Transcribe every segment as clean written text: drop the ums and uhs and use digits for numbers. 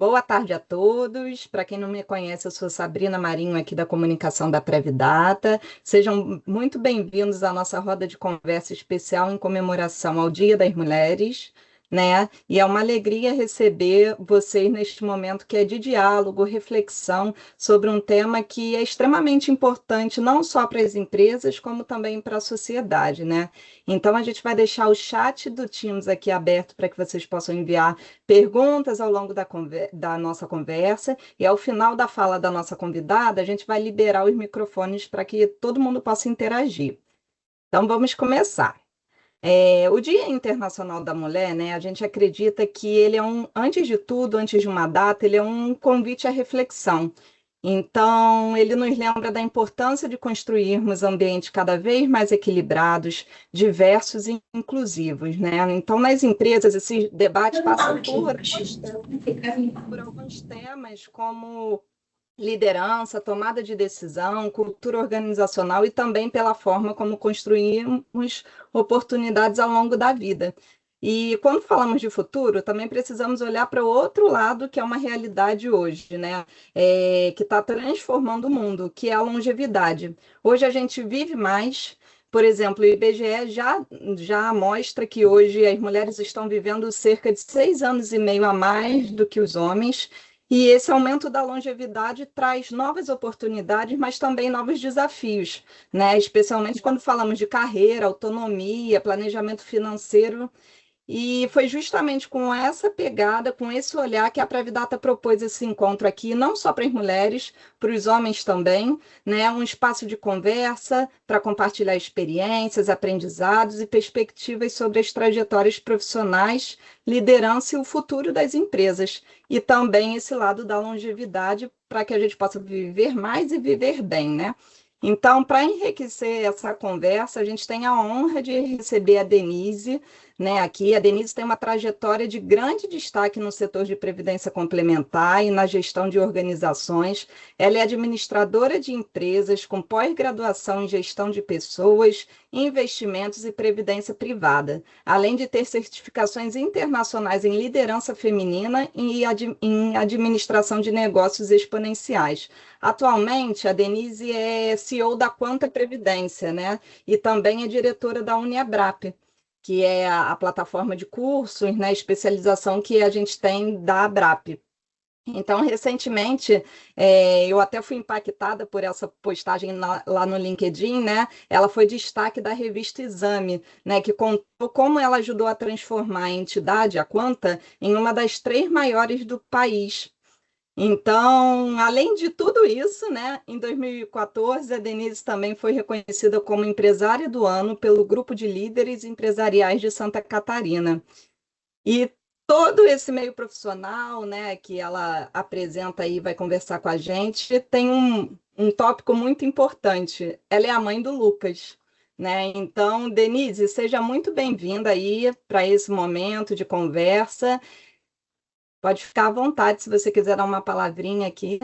Boa tarde a todos. Para quem não me conhece, eu sou Sabrina Marinho, aqui da Comunicação da Previdata. Sejam muito bem-vindos à nossa roda de conversa especial em comemoração ao Dia das Mulheres, né? E é uma alegria receber vocês neste momento que é de diálogo, reflexão sobre um tema que é extremamente importante, não só para as empresas, como também para a sociedade, né? Então, a gente vai deixar o chat do Teams aqui aberto para que vocês possam enviar perguntas ao longo da nossa conversa, e ao final da fala da nossa convidada, a gente vai liberar os microfones para que todo mundo possa interagir. Então, vamos começar. O Dia Internacional da Mulher, né, a gente acredita que ele é antes de tudo, antes de uma data, ele é um convite à reflexão. Então, ele nos lembra da importância de construirmos ambientes cada vez mais equilibrados, diversos e inclusivos, né? Então, nas empresas, esse debate passa por alguns temas como liderança, tomada de decisão, cultura organizacional e também pela forma como construímos oportunidades ao longo da vida. E quando falamos de futuro, também precisamos olhar para o outro lado, que é uma realidade hoje, né? Que está transformando o mundo, que é a longevidade. Hoje a gente vive mais. Por exemplo, o IBGE já mostra que hoje as mulheres estão vivendo cerca de 6 anos e meio a mais do que os homens, e esse aumento da longevidade traz novas oportunidades, mas também novos desafios, né? Especialmente quando falamos de carreira, autonomia, planejamento financeiro. E foi justamente com essa pegada, com esse olhar, que a Previdata propôs esse encontro aqui, não só para as mulheres, para os homens também, né? Um espaço de conversa para compartilhar experiências, aprendizados e perspectivas sobre as trajetórias profissionais, liderança e o futuro das empresas. E também esse lado da longevidade, para que a gente possa viver mais e viver bem, né? Então, para enriquecer essa conversa, a gente tem a honra de receber a Denise, né, aqui. A Denise tem uma trajetória de grande destaque no setor de previdência complementar e na gestão de organizações. Ela é administradora de empresas com pós-graduação em gestão de pessoas, investimentos e previdência privada, além de ter certificações internacionais em liderança feminina e em administração de negócios exponenciais. Atualmente, a Denise é CEO da Quanta Previdência, né? E também é diretora da Uniabrap, que é a plataforma de cursos, né, especialização que a gente tem da Abrap. Então, recentemente, eu até fui impactada por essa postagem lá no LinkedIn, né? Ela foi destaque da revista Exame, né? Que contou como ela ajudou a transformar a entidade, a Quanta, em uma das 3 maiores do país. Então, além de tudo isso, né, em 2014, a Denise também foi reconhecida como empresária do ano pelo Grupo de Líderes Empresariais de Santa Catarina. E todo esse meio profissional, né, que ela apresenta aí, vai conversar com a gente, tem um tópico muito importante. Ela é a mãe do Lucas, né? Então, Denise, seja muito bem-vinda aí para esse momento de conversa. Pode ficar à vontade se você quiser dar uma palavrinha aqui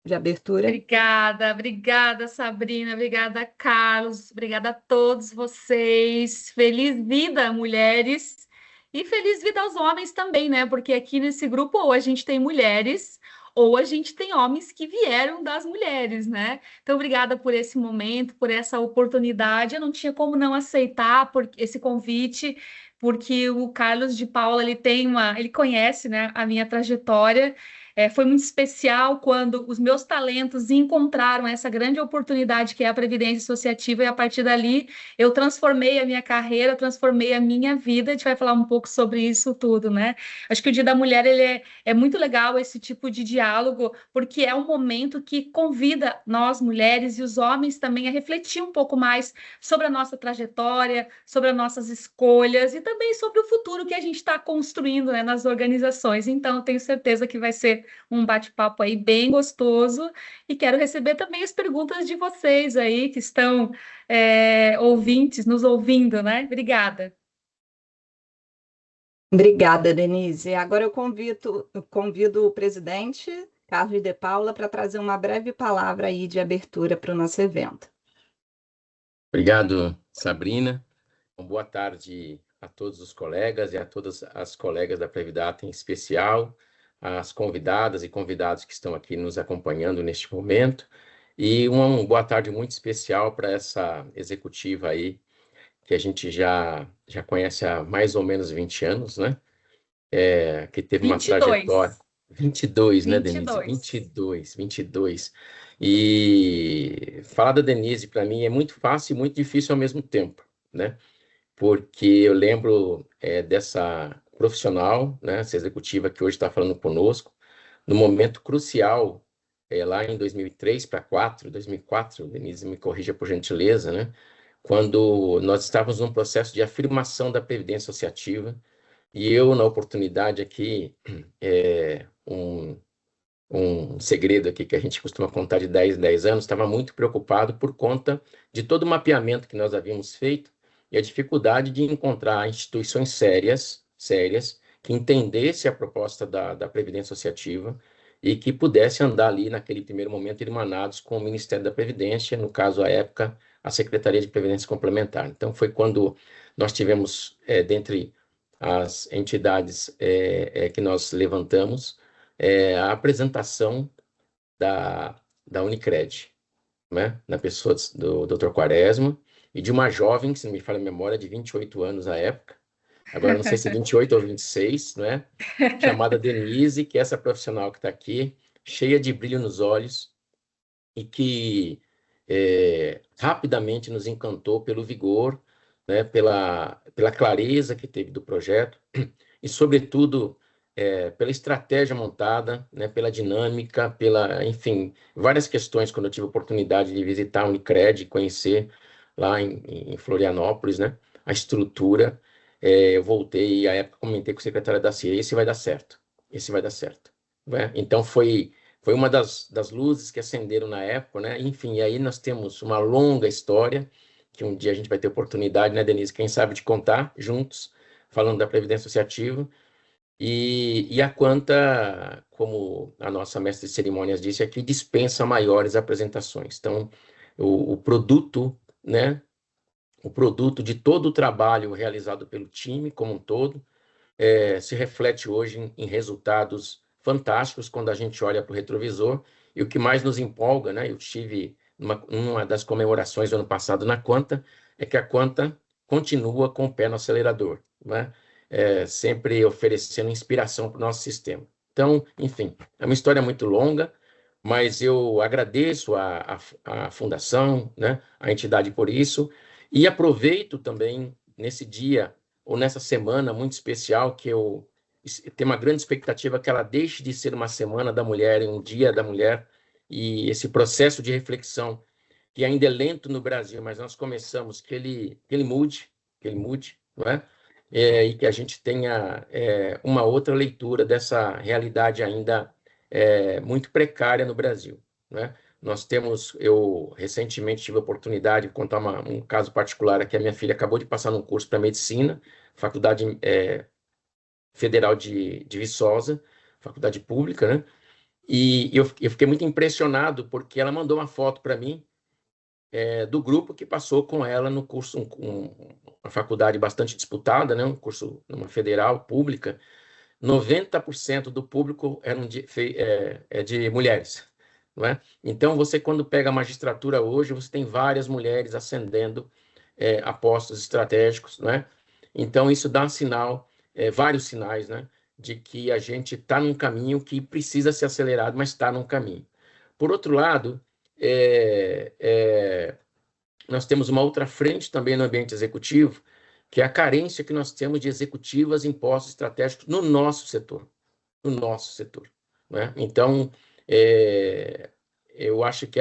de abertura. Obrigada, Sabrina, obrigada, Carlos, obrigada a todos vocês. Feliz vida, mulheres, e feliz vida aos homens também, né? Porque aqui nesse grupo ou a gente tem mulheres ou a gente tem homens que vieram das mulheres, né? Então, obrigada por esse momento, por essa oportunidade. Eu não tinha como não aceitar esse convite, porque o Carlos de Paula, ele conhece, né, a minha trajetória. Foi muito especial quando os meus talentos encontraram essa grande oportunidade que é a Previdência Associativa, e a partir dali eu transformei a minha carreira, transformei a minha vida. A gente vai falar um pouco sobre isso tudo, né? Acho que o Dia da Mulher é muito legal esse tipo de diálogo, porque é um momento que convida nós, mulheres, e os homens também a refletir um pouco mais sobre a nossa trajetória, sobre as nossas escolhas e também sobre o futuro que a gente está construindo, né, nas organizações. Então, tenho certeza que vai ser um bate-papo aí bem gostoso, e quero receber também as perguntas de vocês aí que estão ouvintes, nos ouvindo, né? Obrigada. Obrigada, Denise. Agora eu convido o presidente, Carlos de Paula, para trazer uma breve palavra aí de abertura para o nosso evento. Obrigado, Sabrina. Boa tarde a todos os colegas e a todas as colegas da Previdata, em especial as convidadas e convidados que estão aqui nos acompanhando neste momento. E uma boa tarde muito especial para essa executiva aí, que a gente já conhece há mais ou menos 20 anos, né? Que teve uma 22. trajetória... 22, né, Denise? 22. 22. E falar da Denise, para mim, é muito fácil e muito difícil ao mesmo tempo, né? Porque eu lembro dessa profissional, né, essa executiva que hoje está falando conosco, no momento crucial, lá em 2003 para 2004, Denise, me corrija por gentileza, né, quando nós estávamos num processo de afirmação da Previdência Associativa, e eu, na oportunidade aqui, um segredo aqui que a gente costuma contar de 10 anos, estava muito preocupado por conta de todo o mapeamento que nós havíamos feito e a dificuldade de encontrar instituições sérias, que entendessem a proposta da Previdência Associativa e que pudessem andar ali, naquele primeiro momento, irmanados com o Ministério da Previdência, no caso, à época, a Secretaria de Previdência Complementar. Então, foi quando nós tivemos, dentre as entidades que nós levantamos, a apresentação da Unicred, né? Na pessoa do Dr. Quaresma, e de uma jovem, se não me falha a memória, de 28 anos à época, agora não sei se 28 ou 26, né? Chamada Denise, que é essa profissional que está aqui, cheia de brilho nos olhos, e que rapidamente nos encantou pelo vigor, né? Pela clareza que teve do projeto, e, sobretudo, pela estratégia montada, né, pela dinâmica, enfim, várias questões. Quando eu tive a oportunidade de visitar a Unicred, conhecer lá em Florianópolis, né, a estrutura, eu voltei e, à época, comentei com o secretário da CIA: esse vai dar certo, né? Então, foi uma das luzes que acenderam na época, né? Enfim, e aí nós temos uma longa história, que um dia a gente vai ter oportunidade, né, Denise, quem sabe, de contar juntos, falando da Previdência Associativa. E a Quanta, como a nossa mestre de cerimônias disse aqui, dispensa maiores apresentações. Então, o produto, né, o produto de todo o trabalho realizado pelo time como um todo, se reflete hoje em resultados fantásticos quando a gente olha para o retrovisor. E o que mais nos empolga, né, eu tive uma das comemorações do ano passado na Quanta, é que a Quanta continua com o pé no acelerador, né? Sempre oferecendo inspiração para o nosso sistema. Então, enfim, é uma história muito longa, mas eu agradeço a Fundação, né, a entidade por isso, e aproveito também nesse dia, ou nessa semana muito especial, que eu tenho uma grande expectativa que ela deixe de ser uma semana da mulher, um dia da mulher, e esse processo de reflexão, que ainda é lento no Brasil, mas nós começamos, que ele mude, não é? E que a gente tenha uma outra leitura dessa realidade ainda muito precária no Brasil, né? Eu recentemente tive a oportunidade de contar um caso particular aqui. A minha filha acabou de passar num curso para medicina, Faculdade Federal de Viçosa, faculdade pública, né? E eu fiquei muito impressionado, porque ela mandou uma foto para mim do grupo que passou com ela no curso, uma faculdade bastante disputada, né? Um curso numa federal pública. 90% do público eram de mulheres, não é? Então, você, quando pega a magistratura hoje, você tem várias mulheres ascendendo a postos estratégicos, não é? Então, isso dá um sinal, vários sinais, né, de que a gente está num caminho que precisa ser acelerado, mas está num caminho. Por outro lado, nós temos uma outra frente também no ambiente executivo, que é a carência que nós temos de executivas em postos estratégicos no nosso setor, não é? Então, eu acho que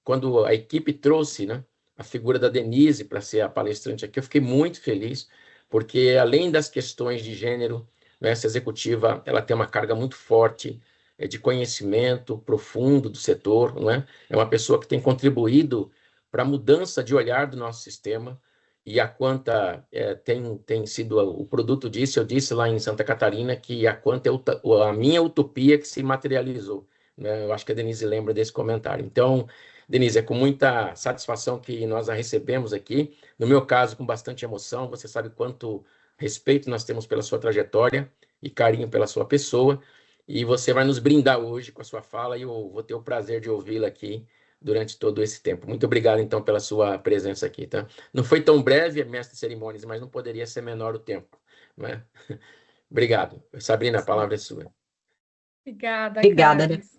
quando a equipe trouxe, né, a figura da Denise para ser a palestrante aqui, eu fiquei muito feliz, porque, além das questões de gênero, né, essa executiva ela tem uma carga muito forte de conhecimento profundo do setor, não é? É uma pessoa que tem contribuído para a mudança de olhar do nosso sistema, e a Quanta tem sido o produto disso. Eu disse lá em Santa Catarina que a Quanta é a minha utopia que se materializou, né? Eu acho que a Denise lembra desse comentário. Então, Denise, é com muita satisfação que nós a recebemos aqui, no meu caso, com bastante emoção. Você sabe quanto respeito nós temos pela sua trajetória e carinho pela sua pessoa, E você vai nos brindar hoje com a sua fala e eu vou ter o prazer de ouvi-la aqui durante todo esse tempo. Muito obrigado, então, pela sua presença aqui, tá? Não foi tão breve, mestre de cerimônias, mas não poderia ser menor o tempo, não é? Obrigado. Sabrina, a palavra é sua. Obrigada, Obrigada. Carlos.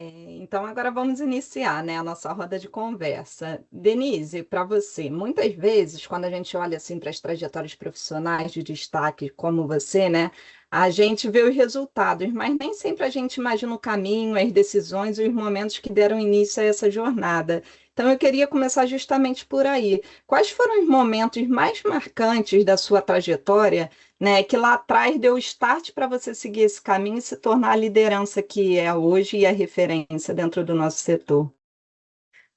Então, agora vamos iniciar, né, a nossa roda de conversa. Denise, para você, muitas vezes, quando a gente olha assim para as trajetórias profissionais de destaque como você, né, a gente vê os resultados, mas nem sempre a gente imagina o caminho, as decisões e os momentos que deram início a essa jornada. Então, eu queria começar justamente por aí. Quais foram os momentos mais marcantes da sua trajetória, né, que lá atrás deu start para você seguir esse caminho e se tornar a liderança que é hoje e a referência dentro do nosso setor?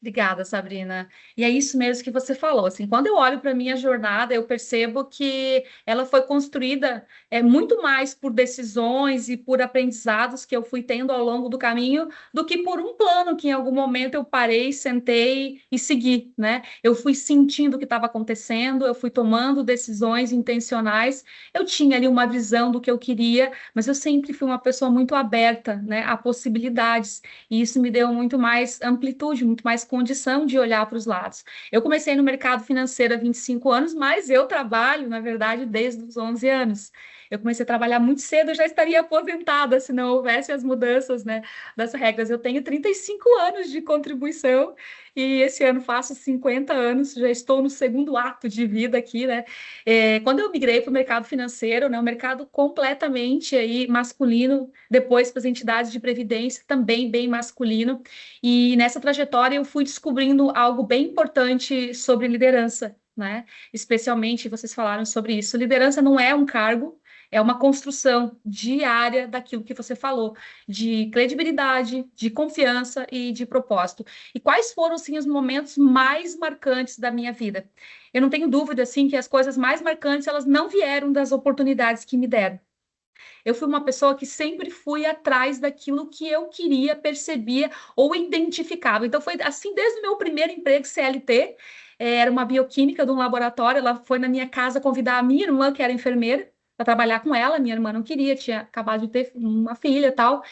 Obrigada, Sabrina. E é isso mesmo que você falou. Assim, quando eu olho para a minha jornada, eu percebo que ela foi construída muito mais por decisões e por aprendizados que eu fui tendo ao longo do caminho do que por um plano que em algum momento eu parei, sentei e segui, né? Eu fui sentindo o que estava acontecendo, eu fui tomando decisões intencionais. Eu tinha ali uma visão do que eu queria, mas eu sempre fui uma pessoa muito aberta, né, a possibilidades. E isso me deu muito mais amplitude, muito mais condição de olhar para os lados. Eu comecei no mercado financeiro há 25 anos, mas eu trabalho, na verdade, desde os 11 anos. Eu comecei a trabalhar muito cedo, eu já estaria aposentada se não houvesse as mudanças, né, das regras. Eu tenho 35 anos de contribuição e esse ano faço 50 anos, já estou no segundo ato de vida aqui, né? Quando eu migrei para o mercado financeiro, né, um mercado completamente aí masculino, depois para as entidades de previdência, também bem masculino, e nessa trajetória eu fui descobrindo algo bem importante sobre liderança, né? Especialmente vocês falaram sobre isso. Liderança não é um cargo, é uma construção diária daquilo que você falou, de credibilidade, de confiança e de propósito. E quais foram, assim, os momentos mais marcantes da minha vida? Eu não tenho dúvida, assim, que as coisas mais marcantes, elas não vieram das oportunidades que me deram. Eu fui uma pessoa que sempre fui atrás daquilo que eu queria, percebia ou identificava. Então, foi assim desde o meu primeiro emprego CLT. Era uma bioquímica de um laboratório. Ela foi na minha casa convidar a minha irmã, que era enfermeira, para trabalhar com ela. Minha irmã não queria, tinha acabado de ter uma filha e tal.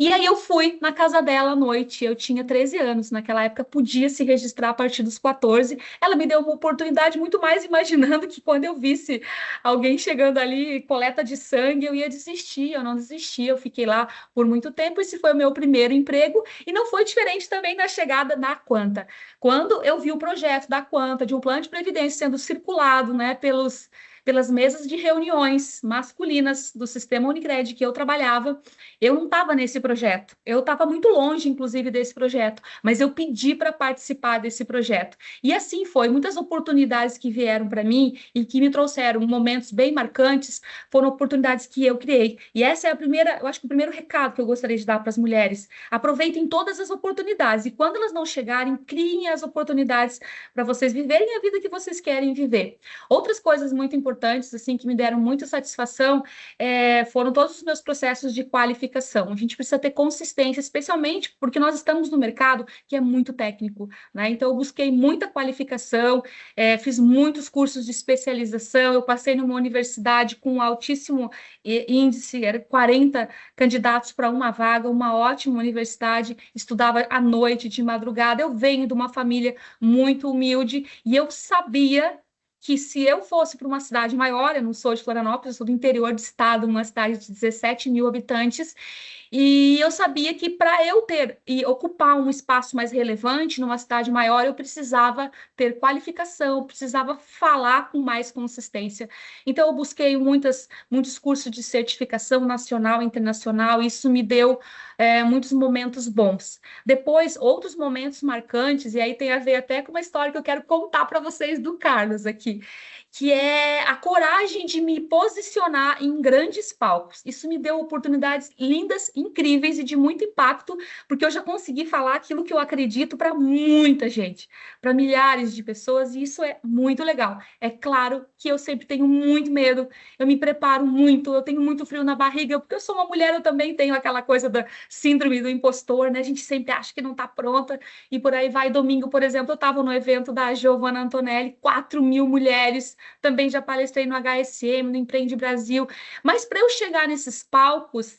E aí eu fui na casa dela à noite. Eu tinha 13 anos. Naquela época, podia se registrar a partir dos 14. Ela me deu uma oportunidade muito mais imaginando que quando eu visse alguém chegando ali, coleta de sangue, eu ia desistir, eu não desisti, eu fiquei lá por muito tempo, esse foi o meu primeiro emprego, e não foi diferente também na chegada da Quanta. Quando eu vi o projeto da Quanta, de um plano de previdência sendo circulado, né, pelas mesas de reuniões masculinas do sistema Unicred que eu trabalhava, eu não estava nesse projeto, eu estava muito longe, inclusive, desse projeto, mas eu pedi para participar desse projeto. E assim foi, muitas oportunidades que vieram para mim e que me trouxeram momentos bem marcantes, foram oportunidades que eu criei. E essa é a primeira, eu acho que o primeiro recado que eu gostaria de dar para as mulheres. Aproveitem todas as oportunidades e quando elas não chegarem, criem as oportunidades para vocês viverem a vida que vocês querem viver. Outras coisas muito importantes, assim, que me deram muita satisfação, foram todos os meus processos de qualificação. A gente precisa ter consistência, especialmente porque nós estamos no mercado que é muito técnico, né? Então, eu busquei muita qualificação, fiz muitos cursos de especialização, eu passei numa universidade com altíssimo índice, era 40 candidatos para uma vaga, uma ótima universidade, estudava à noite, de madrugada. Eu venho de uma família muito humilde e eu sabia que se eu fosse para uma cidade maior, eu não sou de Florianópolis, eu sou do interior do estado, uma cidade de 17 mil habitantes, e eu sabia que para eu ter e ocupar um espaço mais relevante numa cidade maior, eu precisava ter qualificação, precisava falar com mais consistência. Então, eu busquei muitos cursos de certificação nacional e internacional, e isso me deu muitos momentos bons. Depois, outros momentos marcantes, e aí tem a ver até com uma história que eu quero contar para vocês do Carlos aqui, que é a coragem de me posicionar em grandes palcos. Isso me deu oportunidades lindas, incríveis e de muito impacto, porque eu já consegui falar aquilo que eu acredito para muita gente, para milhares de pessoas, e isso é muito legal. É claro que eu sempre tenho muito medo, eu me preparo muito, eu tenho muito frio na barriga, porque eu sou uma mulher, eu também tenho aquela coisa da síndrome do impostor, né? A gente sempre acha que não está pronta, e por aí vai. Domingo, por exemplo, eu estava no evento da Giovanna Antonelli, 4.000 Mulheres, também já palestrei no HSM, no Empreende Brasil, mas para eu chegar nesses palcos,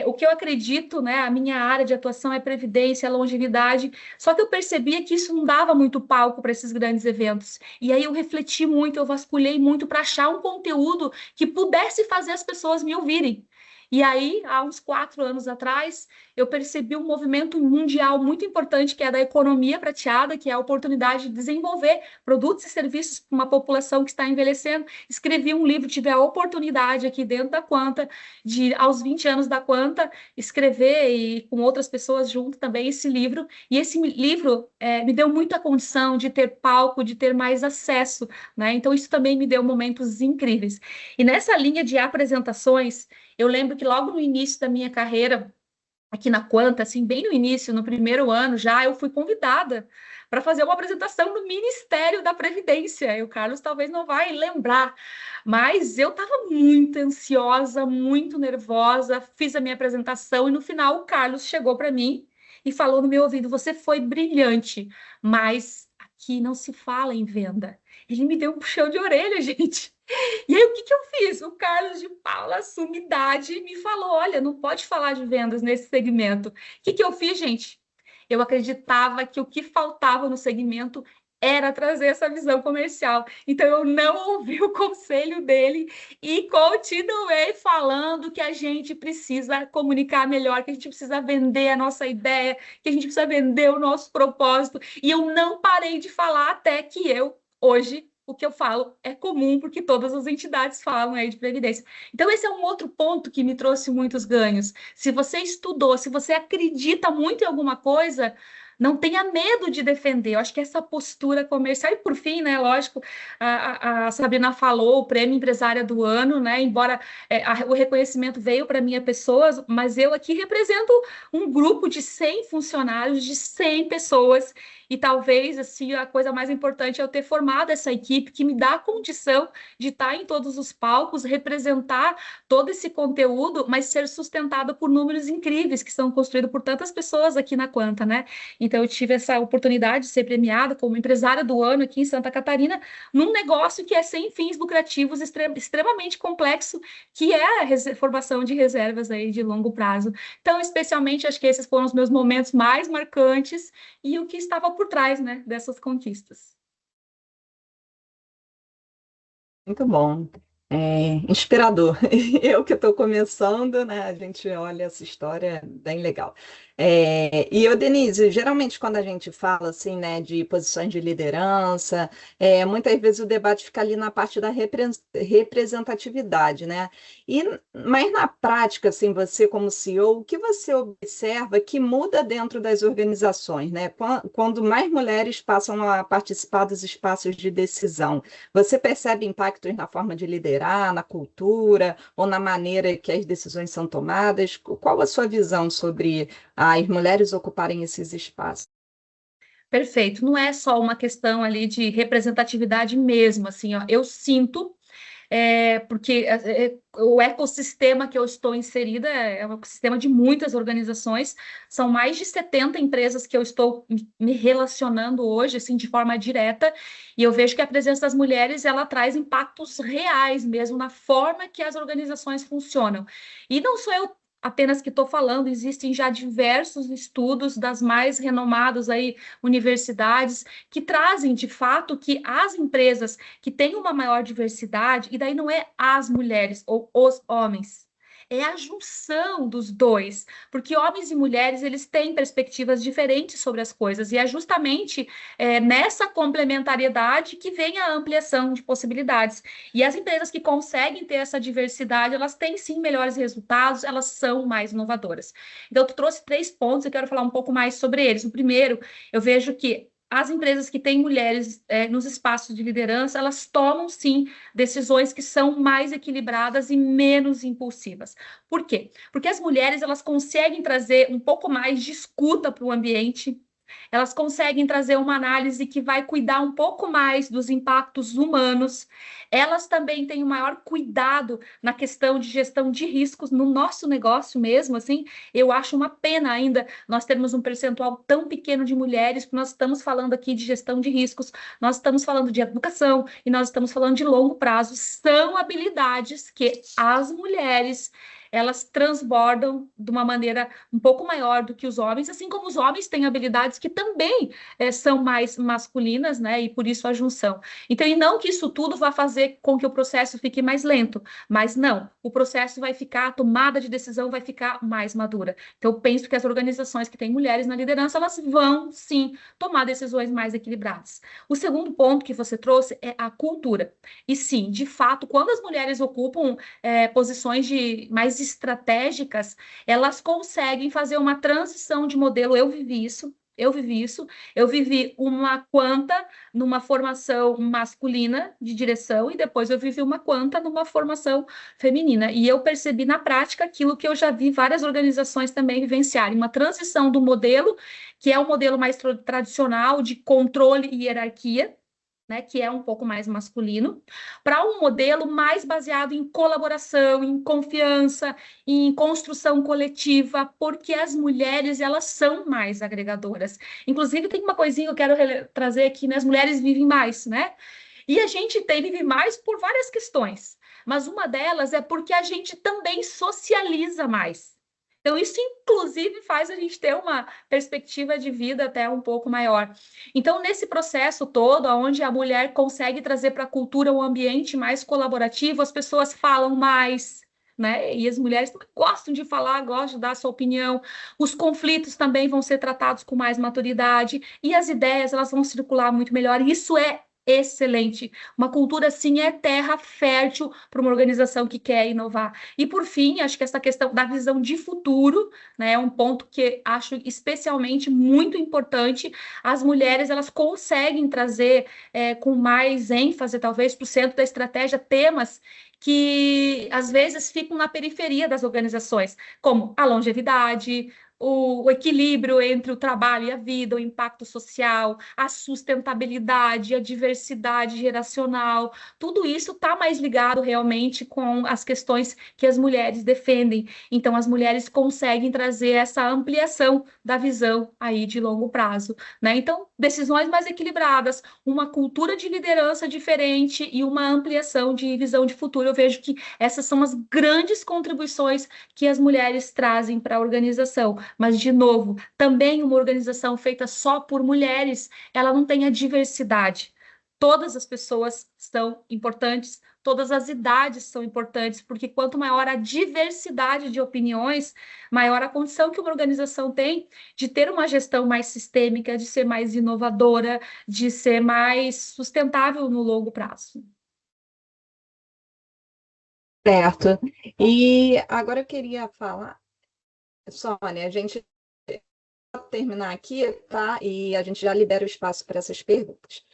o que eu acredito, né, a minha área de atuação é previdência, longevidade, só que eu percebia que isso não dava muito palco para esses grandes eventos. E aí eu refleti muito, eu vasculhei muito para achar um conteúdo que pudesse fazer as pessoas me ouvirem. E aí, há uns 4 anos atrás, eu percebi um movimento mundial muito importante, que é da economia prateada, que é a oportunidade de desenvolver produtos e serviços para uma população que está envelhecendo. Escrevi um livro, tive a oportunidade aqui dentro da Quanta, de, aos 20 anos da Quanta, escrever e com outras pessoas junto também esse livro. E esse livro me deu muita condição de ter palco, de ter mais acesso, né? Então, isso também me deu momentos incríveis. E nessa linha de apresentações, eu lembro que logo no início da minha carreira, aqui na Quanta, assim, bem no início, no primeiro ano já, eu fui convidada para fazer uma apresentação no Ministério da Previdência. E o Carlos talvez não vai lembrar, mas eu estava muito ansiosa, muito nervosa, fiz a minha apresentação e no final o Carlos chegou para mim e falou no meu ouvido: você foi brilhante, mas aqui não se fala em venda. Ele me deu um puxão de orelha, gente. E aí, o que eu fiz? O Carlos de Paula, sumidade, me falou: olha, não pode falar de vendas nesse segmento. O que eu fiz, gente? Eu acreditava que o que faltava no segmento era trazer essa visão comercial. Então, eu não ouvi o conselho dele e continuei falando que a gente precisa comunicar melhor, que a gente precisa vender a nossa ideia, que a gente precisa vender o nosso propósito. E eu não parei de falar até que hoje, o que eu falo é comum, porque todas as entidades falam aí de previdência. Então, esse é um outro ponto que me trouxe muitos ganhos. Se você estudou, se você acredita muito em alguma coisa, não tenha medo de defender. Eu acho que essa postura comercial, e por fim, né, lógico, a Sabrina falou, o prêmio empresária do ano, né, embora o reconhecimento veio para minha pessoa, mas eu aqui represento um grupo de 100 funcionários, de 100 pessoas, e talvez, assim, a coisa mais importante é eu ter formado essa equipe que me dá a condição de estar em todos os palcos, representar todo esse conteúdo, mas ser sustentado por números incríveis que são construídos por tantas pessoas aqui na Quanta, né? Então, eu tive essa oportunidade de ser premiada como empresária do ano aqui em Santa Catarina, num negócio que é sem fins lucrativos, extremamente complexo, que é a formação de reservas aí de longo prazo. Então, especialmente, acho que esses foram os meus momentos mais marcantes e o que estava por trás, né, dessas conquistas. Muito bom. Inspirador. Eu que estou começando, né? A gente olha essa história bem legal. Denise, geralmente quando a gente fala assim, né, de posições de liderança, muitas vezes o debate fica ali na parte da representatividade, né? Mas na prática, assim, você como CEO, o que você observa que muda dentro das organizações, né? Quando mais mulheres passam a participar dos espaços de decisão, você percebe impactos na forma de liderar, na cultura ou na maneira que as decisões são tomadas? Qual a sua visão sobre as mulheres ocuparem esses espaços? Perfeito, não é só uma questão ali de representatividade mesmo, assim, ó, eu sinto, porque o ecossistema que eu estou inserida é um ecossistema de muitas organizações, são mais de 70 empresas que eu estou me relacionando hoje, assim, de forma direta, e eu vejo que a presença das mulheres, ela traz impactos reais mesmo na forma que as organizações funcionam. E não sou eu apenas que estou falando, existem já diversos estudos das mais renomadas aí, universidades, que trazem de fato que as empresas que têm uma maior diversidade, e daí não é as mulheres ou os homens, é a junção dos dois, porque homens e mulheres, eles têm perspectivas diferentes sobre as coisas, e é justamente nessa complementariedade que vem a ampliação de possibilidades. E as empresas que conseguem ter essa diversidade, elas têm sim melhores resultados, elas são mais inovadoras. Então, tu trouxe 3 pontos, eu quero falar um pouco mais sobre eles. O primeiro, eu vejo que as empresas que têm mulheres nos espaços de liderança, elas tomam, sim, decisões que são mais equilibradas e menos impulsivas. Por quê? Porque as mulheres, elas conseguem trazer um pouco mais de escuta para o ambiente, elas conseguem trazer uma análise que vai cuidar um pouco mais dos impactos humanos. Elas também têm um maior cuidado na questão de gestão de riscos no nosso negócio mesmo, assim. Eu acho uma pena ainda nós termos um percentual tão pequeno de mulheres, porque nós estamos falando aqui de gestão de riscos, nós estamos falando de educação e nós estamos falando de longo prazo. São habilidades que as mulheres elas transbordam de uma maneira um pouco maior do que os homens, assim como os homens têm habilidades que também são mais masculinas, né? E por isso a junção. Então, e não que isso tudo vá fazer com que o processo fique mais lento, mas não, o processo vai ficar, a tomada de decisão vai ficar mais madura. Então, eu penso que as organizações que têm mulheres na liderança, elas vão, sim, tomar decisões mais equilibradas. O segundo ponto que você trouxe é a cultura. E sim, de fato, quando as mulheres ocupam posições mais estratégicas, elas conseguem fazer uma transição de modelo. Eu vivi isso. Eu vivi uma quanta numa formação masculina de direção e depois eu vivi uma quanta numa formação feminina. E eu percebi na prática aquilo que eu já vi várias organizações também vivenciarem, uma transição do modelo, que é o modelo mais tradicional de controle e hierarquia, né, que é um pouco mais masculino, para um modelo mais baseado em colaboração, em confiança, em construção coletiva, porque as mulheres, elas são mais agregadoras. Inclusive, tem uma coisinha que eu quero trazer aqui, né? As mulheres vivem mais, né? E a gente vive mais por várias questões, mas uma delas é porque a gente também socializa mais. Então, isso, inclusive, faz a gente ter uma perspectiva de vida até um pouco maior. Então, nesse processo todo, onde a mulher consegue trazer para a cultura um ambiente mais colaborativo, as pessoas falam mais, né? E as mulheres também gostam de falar, gostam de dar a sua opinião. Os conflitos também vão ser tratados com mais maturidade e as ideias, elas vão circular muito melhor. Isso é excelente. Uma cultura, assim, é terra fértil para uma organização que quer inovar. E, por fim, acho que essa questão da visão de futuro, né, é um ponto que acho especialmente muito importante. As mulheres, elas conseguem trazer com mais ênfase, talvez, para o centro da estratégia, temas que, às vezes, ficam na periferia das organizações, como a longevidade, o equilíbrio entre o trabalho e a vida, o impacto social, a sustentabilidade, a diversidade geracional, tudo isso está mais ligado realmente com as questões que as mulheres defendem. Então, as mulheres conseguem trazer essa ampliação da visão aí de longo prazo, né? Então, decisões mais equilibradas, uma cultura de liderança diferente e uma ampliação de visão de futuro. Eu vejo que essas são as grandes contribuições que as mulheres trazem para a organização. Mas, de novo, também uma organização feita só por mulheres, ela não tem a diversidade. Todas as pessoas são importantes, todas as idades são importantes, porque quanto maior a diversidade de opiniões, maior a condição que uma organização tem de ter uma gestão mais sistêmica, de ser mais inovadora, de ser mais sustentável no longo prazo. Certo. E agora eu queria falar, Sônia, a gente vai terminar aqui, tá? E a gente já libera o espaço para essas perguntas.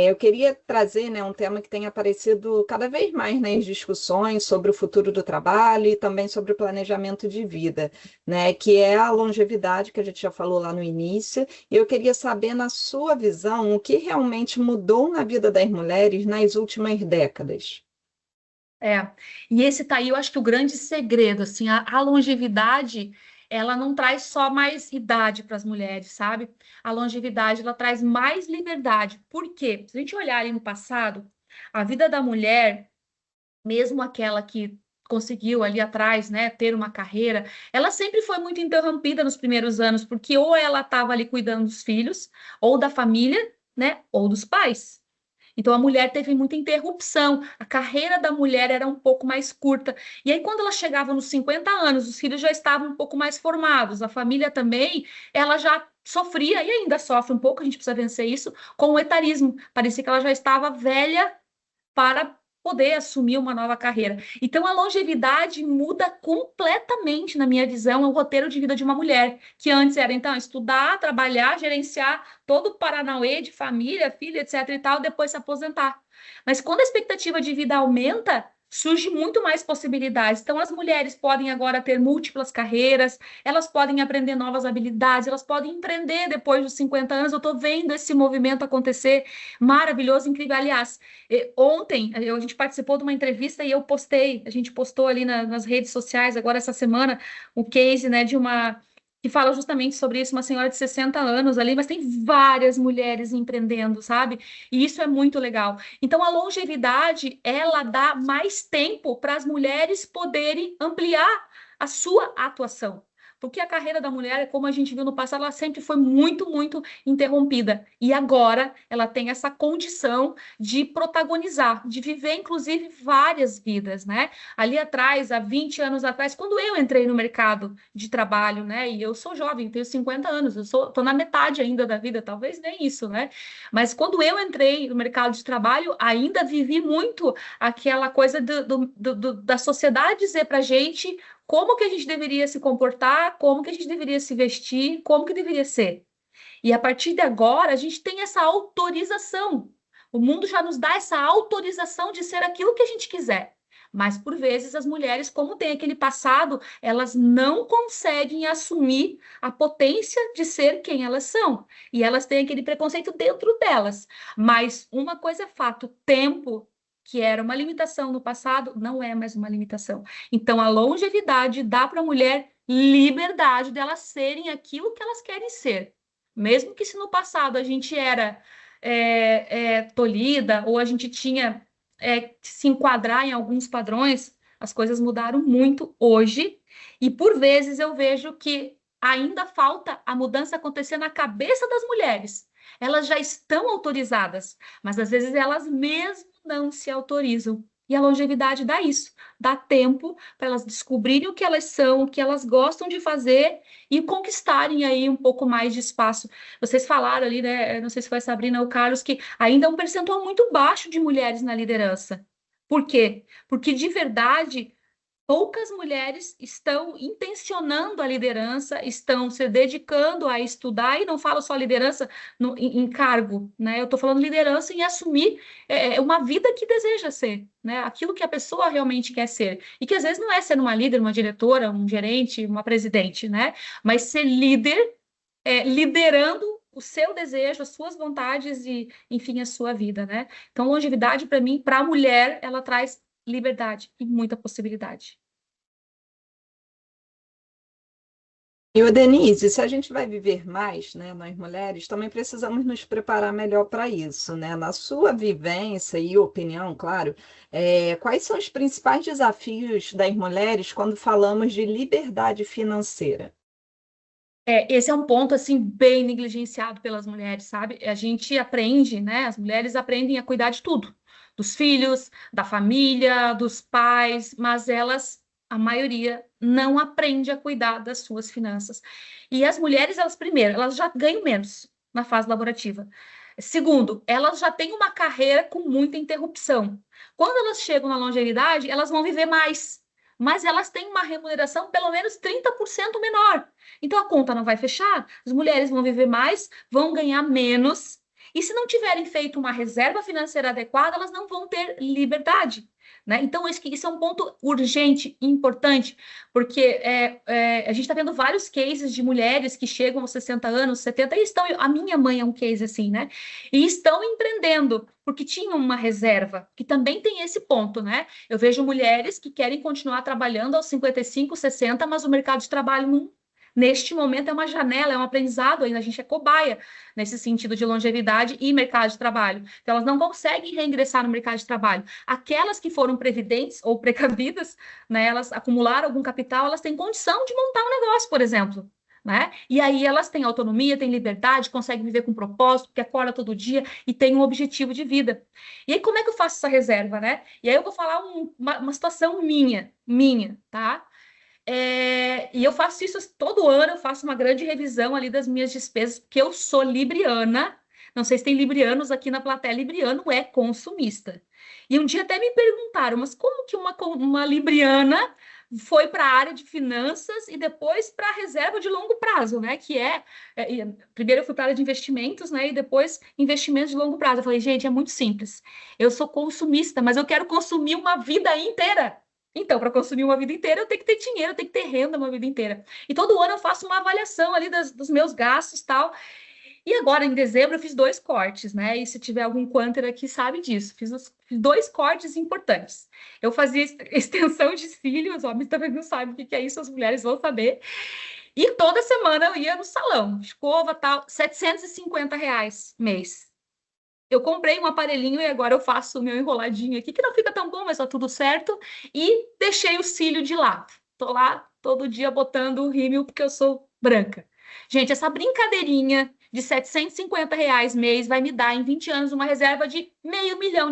Eu queria trazer, né, um tema que tem aparecido cada vez mais nas discussões sobre o futuro do trabalho e também sobre o planejamento de vida, né, que é a longevidade, que a gente já falou lá no início. E eu queria saber, na sua visão, o que realmente mudou na vida das mulheres nas últimas décadas. E esse tá aí, eu acho que o grande segredo, assim, a longevidade, ela não traz só mais idade para as mulheres, sabe? A longevidade, ela traz mais liberdade. Por quê? Se a gente olhar ali no passado, a vida da mulher, mesmo aquela que conseguiu ali atrás, né, ter uma carreira, ela sempre foi muito interrompida nos primeiros anos, porque ou ela estava ali cuidando dos filhos, ou da família, né, ou dos pais. Então, a mulher teve muita interrupção, a carreira da mulher era um pouco mais curta. E aí, quando ela chegava nos 50 anos, os filhos já estavam um pouco mais formados, a família também, ela já sofria, e ainda sofre um pouco, a gente precisa vencer isso, com o etarismo. Parecia que ela já estava velha para poder assumir uma nova carreira. Então, a longevidade muda completamente, na minha visão, o roteiro de vida de uma mulher, que antes era, então, estudar, trabalhar, gerenciar todo o paranauê de família, filha, etc. e tal, depois se aposentar. Mas quando a expectativa de vida aumenta, surge muito mais possibilidades. Então, as mulheres podem agora ter múltiplas carreiras, elas podem aprender novas habilidades, elas podem empreender depois dos 50 anos. Eu estou vendo esse movimento acontecer, maravilhoso, incrível. Aliás, ontem a gente participou de uma entrevista e a gente postou ali nas redes sociais, agora essa semana, o case, né, de uma que fala justamente sobre isso, uma senhora de 60 anos ali, mas tem várias mulheres empreendendo, sabe? E isso é muito legal. Então, a longevidade, ela dá mais tempo para as mulheres poderem ampliar a sua atuação. Porque a carreira da mulher, como a gente viu no passado, ela sempre foi muito, muito interrompida. E agora ela tem essa condição de protagonizar, de viver, inclusive, várias vidas, né? Ali atrás, há 20 anos atrás, quando eu entrei no mercado de trabalho, né? E eu sou jovem, tenho 50 anos, tô na metade ainda da vida, talvez nem isso, né? Mas quando eu entrei no mercado de trabalho, ainda vivi muito aquela coisa da sociedade dizer para a gente como que a gente deveria se comportar, como que a gente deveria se vestir, como que deveria ser. E a partir de agora, a gente tem essa autorização. O mundo já nos dá essa autorização de ser aquilo que a gente quiser. Mas, por vezes, as mulheres, como tem aquele passado, elas não conseguem assumir a potência de ser quem elas são. E elas têm aquele preconceito dentro delas. Mas uma coisa é fato, tempo, que era uma limitação no passado, não é mais uma limitação. Então, a longevidade dá para a mulher liberdade delas serem aquilo que elas querem ser. Mesmo que se no passado a gente era tolhida ou a gente tinha que se enquadrar em alguns padrões, as coisas mudaram muito hoje. E por vezes eu vejo que ainda falta a mudança acontecer na cabeça das mulheres. Elas já estão autorizadas, mas às vezes elas mesmas não se autorizam. E a longevidade dá isso, dá tempo para elas descobrirem o que elas são, o que elas gostam de fazer e conquistarem aí um pouco mais de espaço. Vocês falaram ali, né? Não sei se foi a Sabrina ou o Carlos, que ainda é um percentual muito baixo de mulheres na liderança. Por quê? Porque de verdade poucas mulheres estão intencionando a liderança, estão se dedicando a estudar, e não falo só liderança em cargo, né? Eu estou falando liderança em assumir uma vida que deseja ser, né? Aquilo que a pessoa realmente quer ser. E que às vezes não é ser uma líder, uma diretora, um gerente, uma presidente, né? Mas ser líder, liderando o seu desejo, as suas vontades e, enfim, a sua vida, né? Então, longevidade, para mim, para a mulher, ela traz liberdade e muita possibilidade. E o Denise, se a gente vai viver mais, né, nós mulheres, também precisamos nos preparar melhor para isso, né? Na sua vivência e opinião, claro, quais são os principais desafios das mulheres quando falamos de liberdade financeira? Esse é um ponto, assim, bem negligenciado pelas mulheres, sabe? A gente aprende, né? As mulheres aprendem a cuidar de tudo, dos filhos, da família, dos pais, mas elas, a maioria, não aprende a cuidar das suas finanças. E as mulheres, primeiro, elas já ganham menos na fase laborativa. Segundo, elas já têm uma carreira com muita interrupção. Quando elas chegam na longevidade, elas vão viver mais, mas elas têm uma remuneração pelo menos 30% menor. Então a conta não vai fechar, as mulheres vão viver mais, vão ganhar menos, e se não tiverem feito uma reserva financeira adequada, elas não vão ter liberdade, né? Então, isso é um ponto urgente e importante, porque a gente está vendo vários cases de mulheres que chegam aos 60 anos, 70, e estão. A minha mãe é um case assim, né? E estão empreendendo, porque tinham uma reserva, que também tem esse ponto, né? Eu vejo mulheres que querem continuar trabalhando aos 55, 60, mas o mercado de trabalho não. Neste momento é uma janela, é um aprendizado ainda, a gente é cobaia nesse sentido de longevidade e mercado de trabalho. Então, elas não conseguem reingressar no mercado de trabalho. Aquelas que foram previdentes ou precavidas, né, elas acumularam algum capital, elas têm condição de montar um negócio, por exemplo. Né? E aí elas têm autonomia, têm liberdade, conseguem viver com propósito, porque acorda todo dia e tem um objetivo de vida. E aí, como é que eu faço essa reserva, né? E aí eu vou falar uma situação minha, tá? E eu faço isso todo ano, eu faço uma grande revisão ali das minhas despesas, porque eu sou libriana. Não sei se tem librianos aqui na plateia. Libriano é consumista. E um dia até me perguntaram, mas como que uma libriana foi para a área de finanças e depois para a reserva de longo prazo, né? Primeiro eu fui para a área de investimentos, né? E depois investimentos de longo prazo. Eu falei, gente, é muito simples. Eu sou consumista, mas eu quero consumir uma vida inteira. Então, para consumir uma vida inteira, eu tenho que ter dinheiro, eu tenho que ter renda uma vida inteira. E todo ano eu faço uma avaliação ali dos meus gastos e tal. E agora, em dezembro, eu fiz 2 cortes, né? E se tiver algum quanter aqui, sabe disso. Fiz 2 cortes importantes. Eu fazia extensão de cílios, os homens também não sabem o que é isso, as mulheres vão saber. E toda semana eu ia no salão, escova, tal, R$ 750 mês. Eu comprei um aparelhinho e agora eu faço o meu enroladinho aqui, que não fica tão bom, mas tá tudo certo. E deixei o cílio de lado. Tô lá todo dia botando o rímel, porque eu sou branca. Gente, essa brincadeirinha de R$ 750 mês vai me dar, em 20 anos, uma reserva de R$ 500 mil.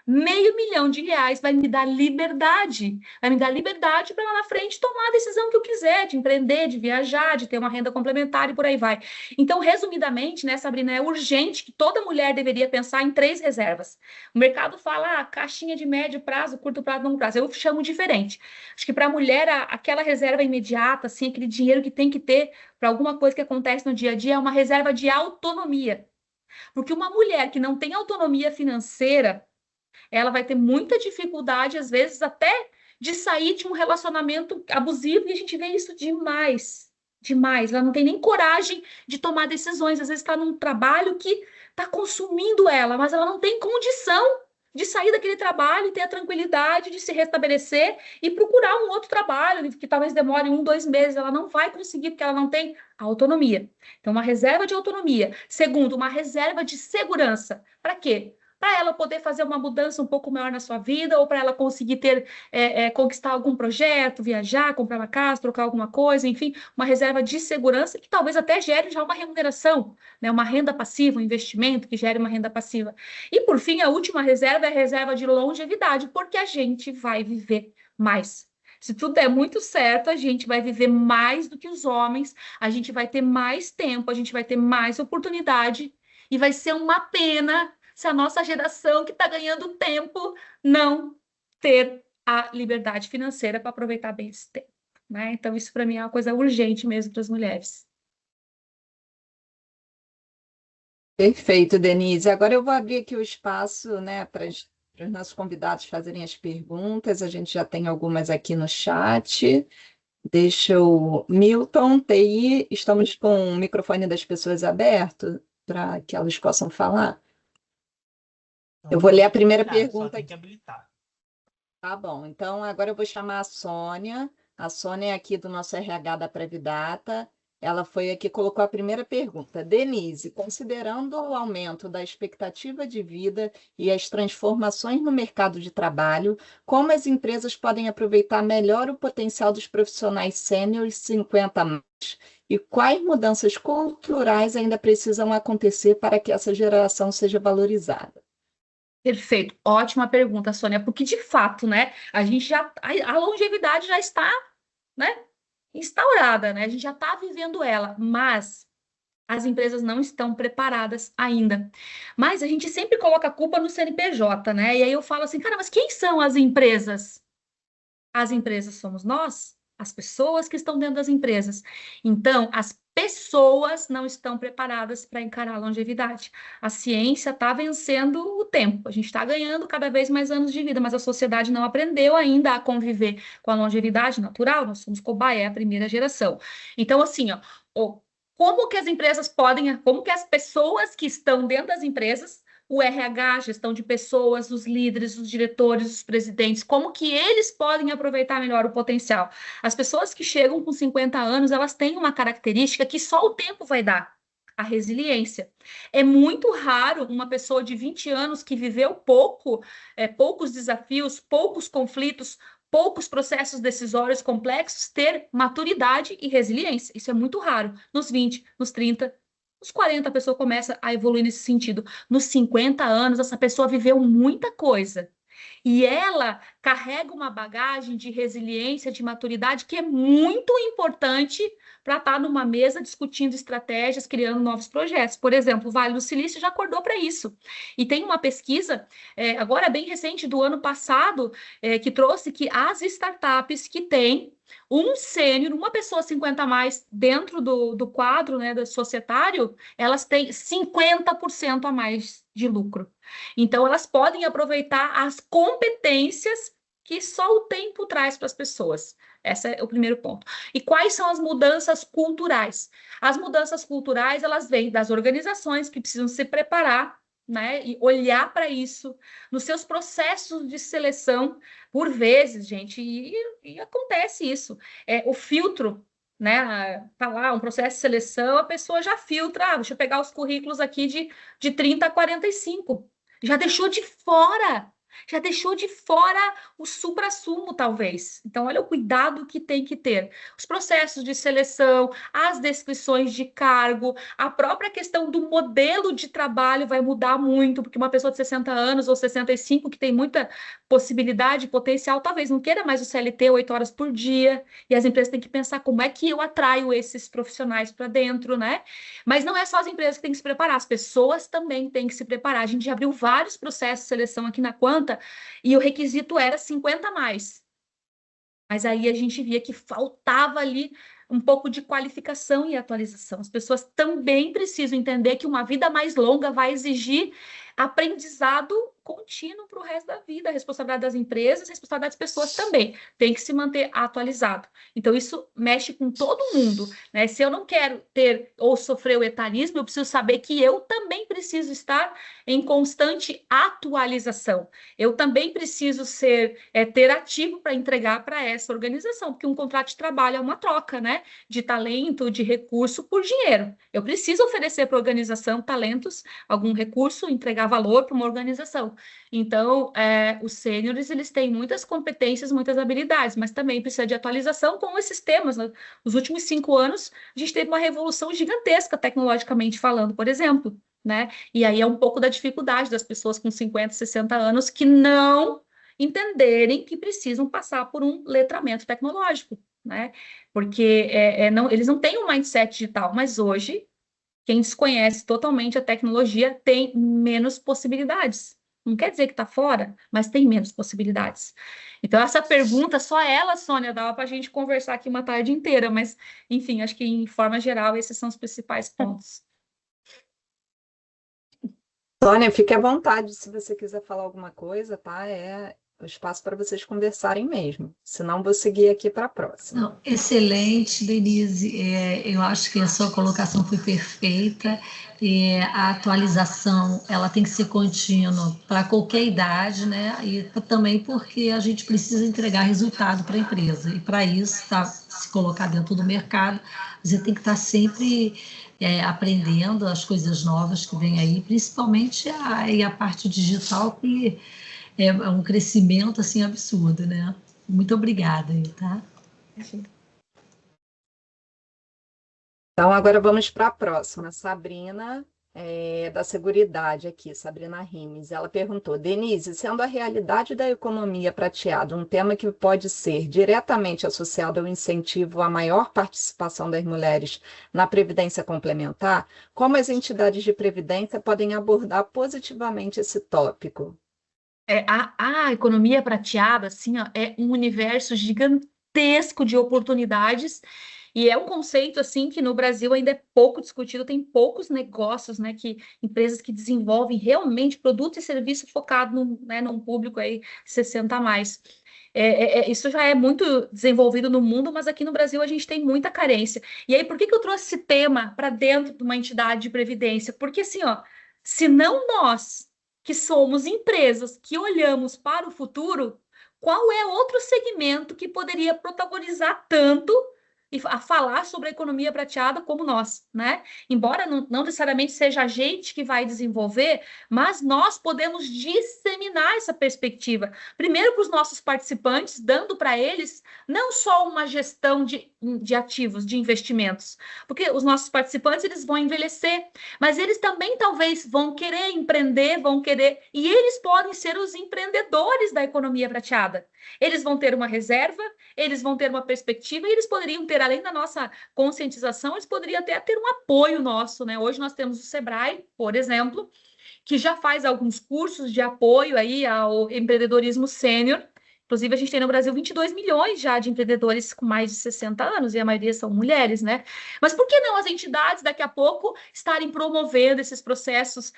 R$ 500 mil vai me dar liberdade. Vai me dar liberdade para lá na frente tomar a decisão que eu quiser, de empreender, de viajar, de ter uma renda complementar e por aí vai. Então, resumidamente, né, Sabrina, é urgente que toda mulher deveria pensar em 3 reservas. O mercado fala, caixinha de médio prazo, curto prazo, longo prazo. Eu chamo diferente. Acho que para a mulher, aquela reserva imediata, assim, aquele dinheiro que tem que ter para alguma coisa que acontece no dia a dia, é uma reserva de autonomia. Porque uma mulher que não tem autonomia financeira, ela vai ter muita dificuldade, às vezes, até de sair de um relacionamento abusivo, e a gente vê isso demais, demais. Ela não tem nem coragem de tomar decisões, às vezes está num trabalho que está consumindo ela, mas ela não tem condição de sair daquele trabalho e ter a tranquilidade de se restabelecer e procurar um outro trabalho, que talvez demore 1, 2 meses. Ela não vai conseguir, porque ela não tem autonomia. Então, uma reserva de autonomia. Segundo, uma reserva de segurança. Para quê? Para ela poder fazer uma mudança um pouco maior na sua vida, ou para ela conseguir conquistar algum projeto, viajar, comprar uma casa, trocar alguma coisa, enfim, uma reserva de segurança que talvez até gere já uma remuneração, né? Uma renda passiva, um investimento que gere uma renda passiva. E, por fim, a última reserva é a reserva de longevidade, porque a gente vai viver mais. Se tudo der muito certo, a gente vai viver mais do que os homens, a gente vai ter mais tempo, a gente vai ter mais oportunidade, e vai ser uma pena se a nossa geração que está ganhando tempo não ter a liberdade financeira para aproveitar bem esse tempo, né? Então, isso para mim é uma coisa urgente mesmo para as mulheres. Perfeito, Denise. Agora eu vou abrir aqui o espaço, né, para os nossos convidados fazerem as perguntas. A gente já tem algumas aqui no chat. Deixa o Milton, TI, estamos com o microfone das pessoas aberto para que elas possam falar. Então, Eu vou ler a primeira só pergunta tem aqui. que habilitar. Tá bom, então agora eu vou chamar a Sônia. A Sônia é aqui do nosso RH da Previdata. Ela foi aqui, colocou a primeira pergunta. Denise, considerando o aumento da expectativa de vida e as transformações no mercado de trabalho, como as empresas podem aproveitar melhor o potencial dos profissionais sêniores 50 a mais? E quais mudanças culturais ainda precisam acontecer para que essa geração seja valorizada? Perfeito, ótima pergunta, Sônia, porque de fato, né, a longevidade já está, né, instaurada, né, a gente já está vivendo ela, mas as empresas não estão preparadas ainda. Mas a gente sempre coloca a culpa no CNPJ, né, e aí eu falo assim, cara, mas quem são as empresas? As empresas somos nós, as pessoas que estão dentro das empresas. Então, as pessoas não estão preparadas para encarar a longevidade. A ciência está vencendo o tempo, a gente está ganhando cada vez mais anos de vida, mas a sociedade não aprendeu ainda a conviver com a longevidade natural, nós somos cobaia, é a primeira geração. Então, assim, como que as empresas podem, como que as pessoas que estão dentro das empresas, o RH, gestão de pessoas, os líderes, os diretores, os presidentes, como que eles podem aproveitar melhor o potencial? As pessoas que chegam com 50 anos, elas têm uma característica que só o tempo vai dar, a resiliência. É muito raro uma pessoa de 20 anos que viveu poucos desafios, poucos conflitos, poucos processos decisórios complexos, ter maturidade e resiliência. Isso é muito raro. Nos 20, nos 30, nos 40, a pessoa começa a evoluir nesse sentido. Nos 50 anos, essa pessoa viveu muita coisa. E ela carrega uma bagagem de resiliência, de maturidade, que é muito importante para estar numa mesa discutindo estratégias, criando novos projetos. Por exemplo, o Vale do Silício já acordou para isso. E tem uma pesquisa, agora bem recente, do ano passado, que trouxe que as startups que têm um sênior, uma pessoa 50 a mais dentro do quadro, né, do societário, elas têm 50% a mais de lucro. Então, elas podem aproveitar as competências que só o tempo traz para as pessoas. Esse é o primeiro ponto. E quais são as mudanças culturais? As mudanças culturais, elas vêm das organizações que precisam se preparar, né, e olhar para isso nos seus processos de seleção, por vezes, gente, e acontece isso. O filtro, né, tá lá, um processo de seleção, a pessoa já filtra, deixa eu pegar os currículos aqui de 30 a 45. Já deixou de fora o suprassumo, talvez. Então, olha o cuidado que tem que ter. Os processos de seleção, as descrições de cargo, a própria questão do modelo de trabalho vai mudar muito, porque uma pessoa de 60 anos ou 65 que tem muita possibilidade, potencial, talvez não queira mais o CLT 8 horas por dia, e as empresas têm que pensar como é que eu atraio esses profissionais para dentro, né? Mas não é só as empresas que têm que se preparar, as pessoas também têm que se preparar. A gente já abriu vários processos de seleção aqui na Quanta, e o requisito era 50 a mais. Mas aí a gente via que faltava ali um pouco de qualificação e atualização. As pessoas também precisam entender que uma vida mais longa vai exigir aprendizado contínuo para o resto da vida. A responsabilidade das empresas, a responsabilidade das pessoas também. Tem que se manter atualizado. Então, isso mexe com todo mundo, né? Se eu não quero ter ou sofrer o etarismo, eu preciso saber que eu também preciso estar em constante atualização. Eu também preciso ter ativo para entregar para essa organização, porque um contrato de trabalho é uma troca, né? De talento, de recurso por dinheiro. Eu preciso oferecer para a organização talentos, algum recurso, entregar valor para uma organização. Então, os sêniores, eles têm muitas competências, muitas habilidades, mas também precisa de atualização com esses temas, né? Nos últimos 5 anos, a gente teve uma revolução gigantesca, tecnologicamente falando, por exemplo, né? E aí é um pouco da dificuldade das pessoas com 50, 60 anos que não entenderem que precisam passar por um letramento tecnológico, né? Porque eles não têm um mindset digital, mas hoje quem desconhece totalmente a tecnologia tem menos possibilidades. Não quer dizer que está fora, mas tem menos possibilidades. Então, essa pergunta, só ela, Sônia, dava para a gente conversar aqui uma tarde inteira, mas, enfim, acho que, em forma geral, esses são os principais pontos. Sônia, fique à vontade se você quiser falar alguma coisa, tá? É o espaço para vocês conversarem mesmo. Senão, vou seguir aqui para a próxima. Não, excelente, Denise. Eu acho que a sua colocação foi perfeita. A atualização ela tem que ser contínua para qualquer idade, né? E também porque a gente precisa entregar resultado para a empresa. E para isso, se colocar dentro do mercado, você tem que estar sempre aprendendo as coisas novas que vêm aí, principalmente a parte digital, que é um crescimento assim absurdo, né? Muito obrigada aí, tá? Então, agora vamos para a próxima. Sabrina, da Seguridade aqui, Sabrina Rimes. Ela perguntou: Denise, sendo a realidade da economia prateada um tema que pode ser diretamente associado ao incentivo à maior participação das mulheres na previdência complementar, como as entidades de previdência podem abordar positivamente esse tópico? A economia prateada, assim, ó, é um universo gigantesco de oportunidades, e é um conceito, assim, que no Brasil ainda é pouco discutido. Tem poucos negócios, né, empresas que desenvolvem realmente produto e serviço focado num público aí 60 a mais. Isso já é muito desenvolvido no mundo, mas aqui no Brasil a gente tem muita carência. E aí, por que eu trouxe esse tema para dentro de uma entidade de previdência? Porque, assim, ó, se não nós, que somos empresas que olhamos para o futuro, qual é outro segmento que poderia protagonizar tanto e a falar sobre a economia prateada como nós, né? Embora não necessariamente seja a gente que vai desenvolver, mas nós podemos disseminar essa perspectiva. Primeiro para os nossos participantes, dando para eles não só uma gestão de ativos, de investimentos, porque os nossos participantes eles vão envelhecer, mas eles também talvez vão querer empreender, e eles podem ser os empreendedores da economia prateada. Eles vão ter uma reserva, eles vão ter uma perspectiva e eles poderiam ter, além da nossa conscientização, eles poderiam até ter um apoio nosso, né? Hoje nós temos o Sebrae, por exemplo, que já faz alguns cursos de apoio aí ao empreendedorismo sênior. Inclusive, a gente tem no Brasil 22 milhões já de empreendedores com mais de 60 anos, e a maioria são mulheres, né? Mas por que não as entidades, daqui a pouco, estarem promovendo esses processos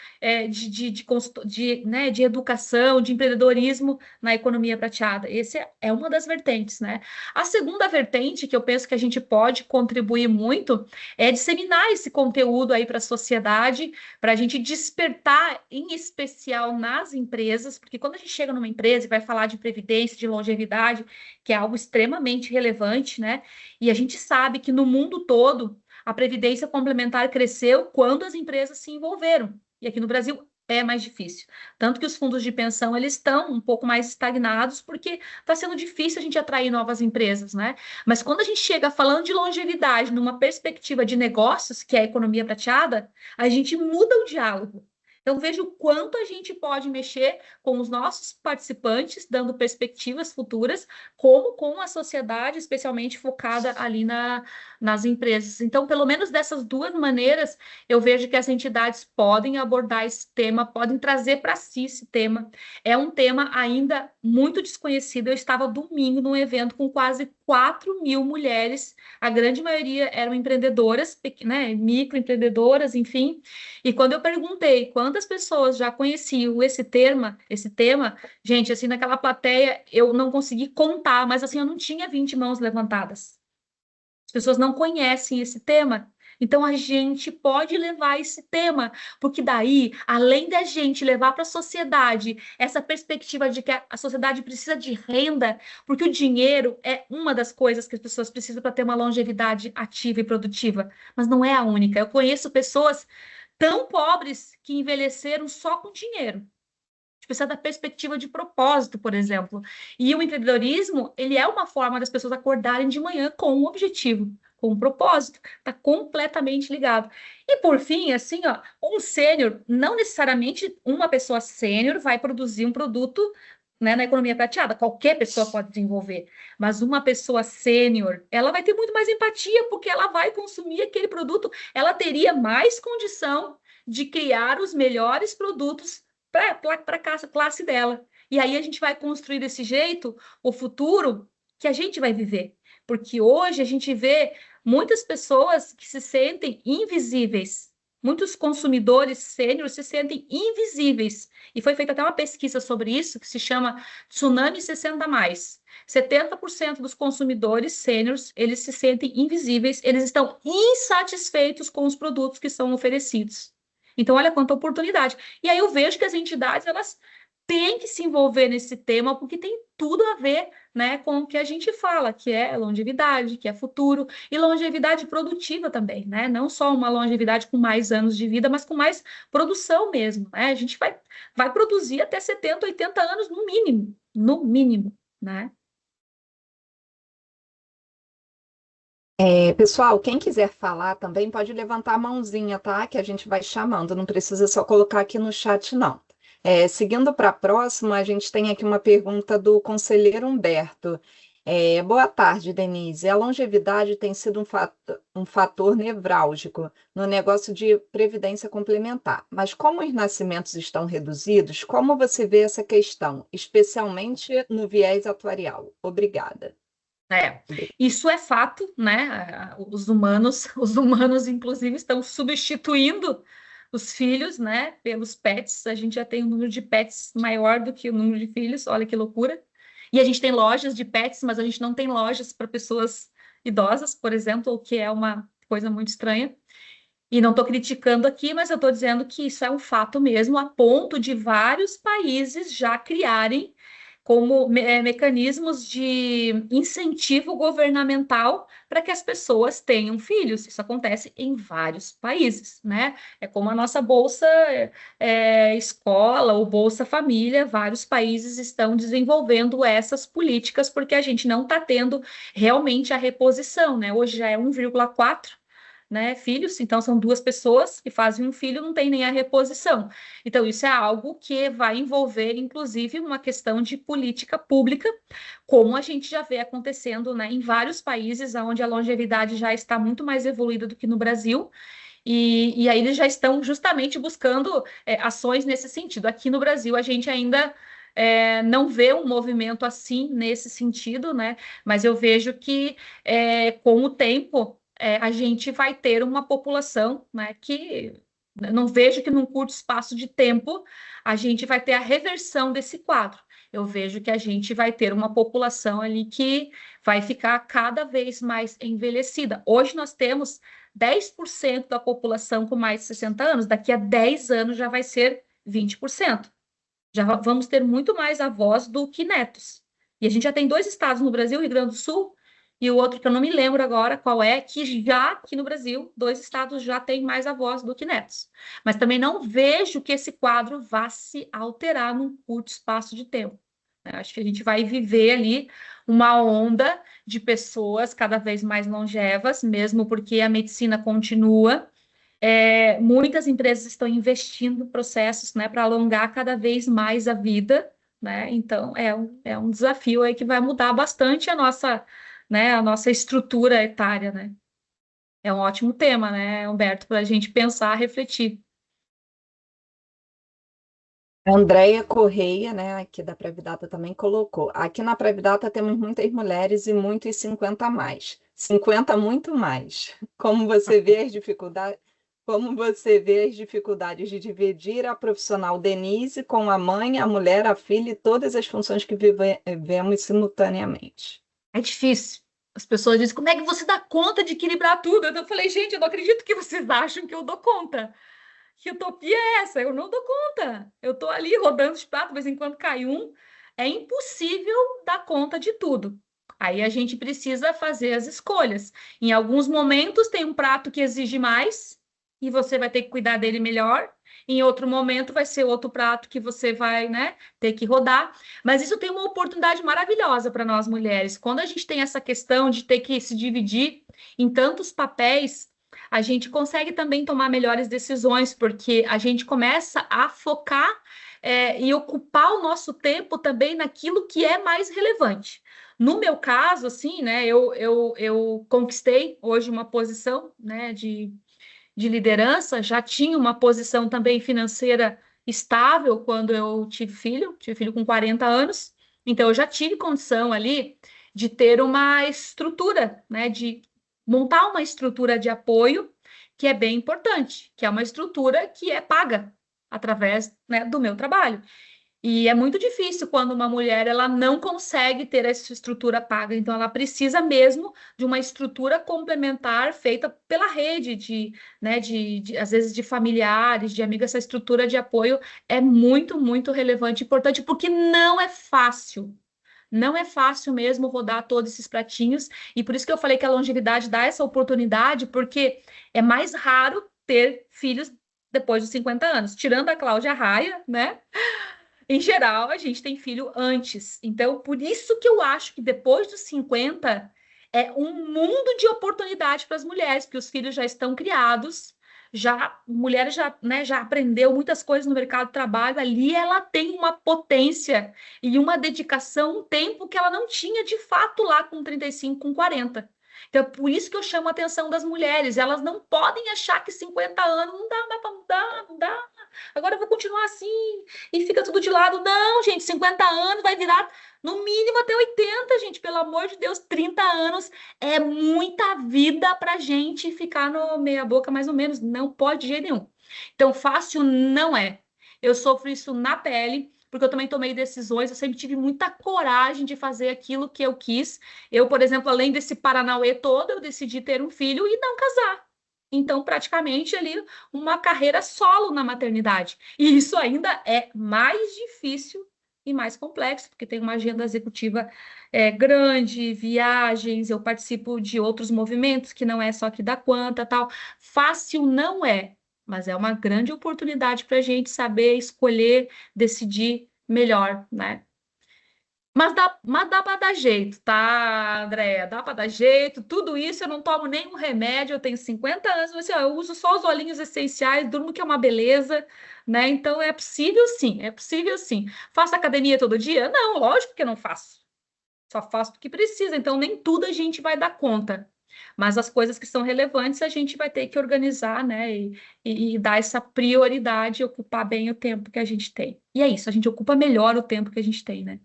de educação, de empreendedorismo na economia prateada? Essa é uma das vertentes, né? A segunda vertente, que eu penso que a gente pode contribuir muito, é disseminar esse conteúdo aí para a sociedade, para a gente despertar, em especial nas empresas, porque quando a gente chega numa empresa e vai falar de previdência, de longevidade, que é algo extremamente relevante, né? E a gente sabe que no mundo todo a previdência complementar cresceu quando as empresas se envolveram. E aqui no Brasil é mais difícil. Tanto que os fundos de pensão eles estão um pouco mais estagnados porque está sendo difícil a gente atrair novas empresas, né? Mas quando a gente chega falando de longevidade numa perspectiva de negócios, que é a economia prateada, a gente muda o diálogo. Então, veja o quanto a gente pode mexer com os nossos participantes, dando perspectivas futuras, como com a sociedade, especialmente focada ali nas empresas. Então, pelo menos dessas duas maneiras, eu vejo que as entidades podem abordar esse tema, podem trazer para si esse tema. É um tema ainda muito desconhecido. Eu estava domingo num evento com quase 4 mil mulheres, a grande maioria eram empreendedoras, né, microempreendedoras, enfim. E quando eu perguntei quantas pessoas já conheciam esse tema, gente, assim, naquela plateia eu não consegui contar, mas assim, eu não tinha 20 mãos levantadas. As pessoas não conhecem esse tema. Então, a gente pode levar esse tema, porque daí, além da gente levar para a sociedade essa perspectiva de que a sociedade precisa de renda, porque o dinheiro é uma das coisas que as pessoas precisam para ter uma longevidade ativa e produtiva, mas não é a única. Eu conheço pessoas tão pobres que envelheceram só com dinheiro. A gente precisa da perspectiva de propósito, por exemplo. E o empreendedorismo, ele é uma forma das pessoas acordarem de manhã com um objetivo, com um propósito. Está completamente ligado. E, por fim, assim, ó, um sênior, não necessariamente uma pessoa sênior vai produzir um produto, né, na economia prateada. Qualquer pessoa pode desenvolver. Mas uma pessoa sênior, ela vai ter muito mais empatia, porque ela vai consumir aquele produto. Ela teria mais condição de criar os melhores produtos para a classe dela. E aí a gente vai construir desse jeito o futuro que a gente vai viver. Porque hoje a gente vê muitas pessoas que se sentem invisíveis. Muitos consumidores sêniores se sentem invisíveis. E foi feita até uma pesquisa sobre isso, que se chama Tsunami 60+. 70% dos consumidores sêniores, eles se sentem invisíveis, eles estão insatisfeitos com os produtos que são oferecidos. Então, olha quanta oportunidade. E aí eu vejo que as entidades, elas têm que se envolver nesse tema, porque tem tudo a ver, né, com o que a gente fala, que é longevidade, que é futuro, e longevidade produtiva também, né? Não só uma longevidade com mais anos de vida, mas com mais produção mesmo, né? A gente vai produzir até 70, 80 anos no mínimo, né? Pessoal, quem quiser falar também pode levantar a mãozinha, tá? Que a gente vai chamando, não precisa só colocar aqui no chat, não. Seguindo para a próxima, a gente tem aqui uma pergunta do conselheiro Humberto. Boa tarde, Denise. A longevidade tem sido um fator nevrálgico no negócio de previdência complementar, mas como os nascimentos estão reduzidos, como você vê essa questão, especialmente no viés atuarial? Obrigada. Isso é fato, né? Os humanos, inclusive, estão substituindo os filhos, né, pelos pets. A gente já tem um número de pets maior do que o número de filhos, olha que loucura. E a gente tem lojas de pets, mas a gente não tem lojas para pessoas idosas, por exemplo, o que é uma coisa muito estranha. E não estou criticando aqui, mas eu estou dizendo que isso é um fato mesmo, a ponto de vários países já criarem como mecanismos de incentivo governamental para que as pessoas tenham filhos. Isso acontece em vários países, né? É como a nossa Bolsa Escola ou Bolsa Família, vários países estão desenvolvendo essas políticas porque a gente não está tendo realmente a reposição, né? Hoje já é 1,4, né, filhos, então são duas pessoas que fazem um filho, não tem nem a reposição. Então, isso é algo que vai envolver, inclusive, uma questão de política pública, como a gente já vê acontecendo, né, em vários países onde a longevidade já está muito mais evoluída do que no Brasil, e aí eles já estão justamente buscando ações nesse sentido. Aqui no Brasil, a gente ainda não vê um movimento assim, nesse sentido, né? Mas eu vejo que, com o tempo, a gente vai ter uma população, né, que não vejo que num curto espaço de tempo a gente vai ter a reversão desse quadro. Eu vejo que a gente vai ter uma população ali que vai ficar cada vez mais envelhecida. Hoje nós temos 10% da população com mais de 60 anos, daqui a 10 anos já vai ser 20%. Já vamos ter muito mais avós do que netos. E a gente já tem 2 estados no Brasil, Rio Grande do Sul, e o outro que eu não me lembro agora qual é, que já aqui no Brasil, 2 estados já têm mais avós do que netos. Mas também não vejo que esse quadro vá se alterar num curto espaço de tempo. Acho que a gente vai viver ali uma onda de pessoas cada vez mais longevas, mesmo porque a medicina continua. Muitas empresas estão investindo em processos, né, para alongar cada vez mais a vida, né? Então é um desafio aí que vai mudar bastante a nossa, né, a nossa estrutura etária, né? É um ótimo tema, né, Humberto, para a gente pensar, refletir. A Andréia Correia, né, aqui da Previdata também colocou. Aqui na Previdata temos muitas mulheres e muitos 50 a mais. 50 muito mais. Como você vê as dificuldades, de dividir a profissional Denise com a mãe, a mulher, a filha e todas as funções que vivemos simultaneamente? É difícil. As pessoas dizem, como é que você dá conta de equilibrar tudo? Eu falei, gente, eu não acredito que vocês acham que eu dou conta. Que utopia é essa? Eu não dou conta. Eu estou ali rodando os pratos, de vez em quando cai um. É impossível dar conta de tudo. Aí a gente precisa fazer as escolhas. Em alguns momentos tem um prato que exige mais e você vai ter que cuidar dele melhor. Em outro momento vai ser outro prato que você vai, né, ter que rodar. Mas isso tem uma oportunidade maravilhosa para nós mulheres. Quando a gente tem essa questão de ter que se dividir em tantos papéis, a gente consegue também tomar melhores decisões, porque a gente começa a focar e ocupar o nosso tempo também naquilo que é mais relevante. No meu caso, assim, né, eu conquistei hoje uma posição, né, de liderança, já tinha uma posição também financeira estável quando eu tive filho com 40 anos, então eu já tive condição ali de ter uma estrutura, né, de montar uma estrutura de apoio que é bem importante, que é uma estrutura que é paga através, né, do meu trabalho. E é muito difícil quando uma mulher ela não consegue ter essa estrutura paga, então ela precisa mesmo de uma estrutura complementar feita pela rede né, às vezes de familiares, de amigos. Essa estrutura de apoio é muito, muito relevante e importante, porque não é fácil. Não é fácil mesmo rodar todos esses pratinhos, e por isso que eu falei que a longevidade dá essa oportunidade, porque é mais raro ter filhos depois dos 50 anos, tirando a Cláudia Raia, né? Em geral, a gente tem filho antes. Então, por isso que eu acho que depois dos 50 é um mundo de oportunidade para as mulheres, porque os filhos já estão criados, mulher já, né, já aprendeu muitas coisas no mercado de trabalho, ali ela tem uma potência e uma dedicação, um tempo que ela não tinha de fato lá com 35, com 40. Então, é por isso que eu chamo a atenção das mulheres. Elas não podem achar que 50 anos não dá mais para mudar, não dá. Agora eu vou continuar assim e fica tudo de lado. Não, gente, 50 anos vai virar no mínimo até 80, gente. Pelo amor de Deus, 30 anos é muita vida para gente ficar no meia boca, mais ou menos. Não pode de jeito nenhum. Então, fácil não é. Eu sofro isso na pele, porque eu também tomei decisões, eu sempre tive muita coragem de fazer aquilo que eu quis. Eu, por exemplo, além desse Paranauê todo, eu decidi ter um filho e não casar. Então, praticamente ali, uma carreira solo na maternidade. E isso ainda é mais difícil e mais complexo, porque tem uma agenda executiva grande, viagens, eu participo de outros movimentos, que não é só aqui da Quanta, tal. Fácil não é, mas é uma grande oportunidade para a gente saber escolher, decidir melhor, né? Mas dá para dar jeito, tá, Andréia? Dá para dar jeito. Tudo isso eu não tomo nenhum remédio, eu tenho 50 anos, mas assim, ó, eu uso só os olhinhos essenciais, durmo que é uma beleza, né? Então é possível sim, é possível sim. Faço academia todo dia? Não, lógico que eu não faço. Só faço porque precisa, então nem tudo a gente vai dar conta. Mas as coisas que são relevantes a gente vai ter que organizar, né? E dar essa prioridade e ocupar bem o tempo que a gente tem. E é isso, a gente ocupa melhor o tempo que a gente tem, né?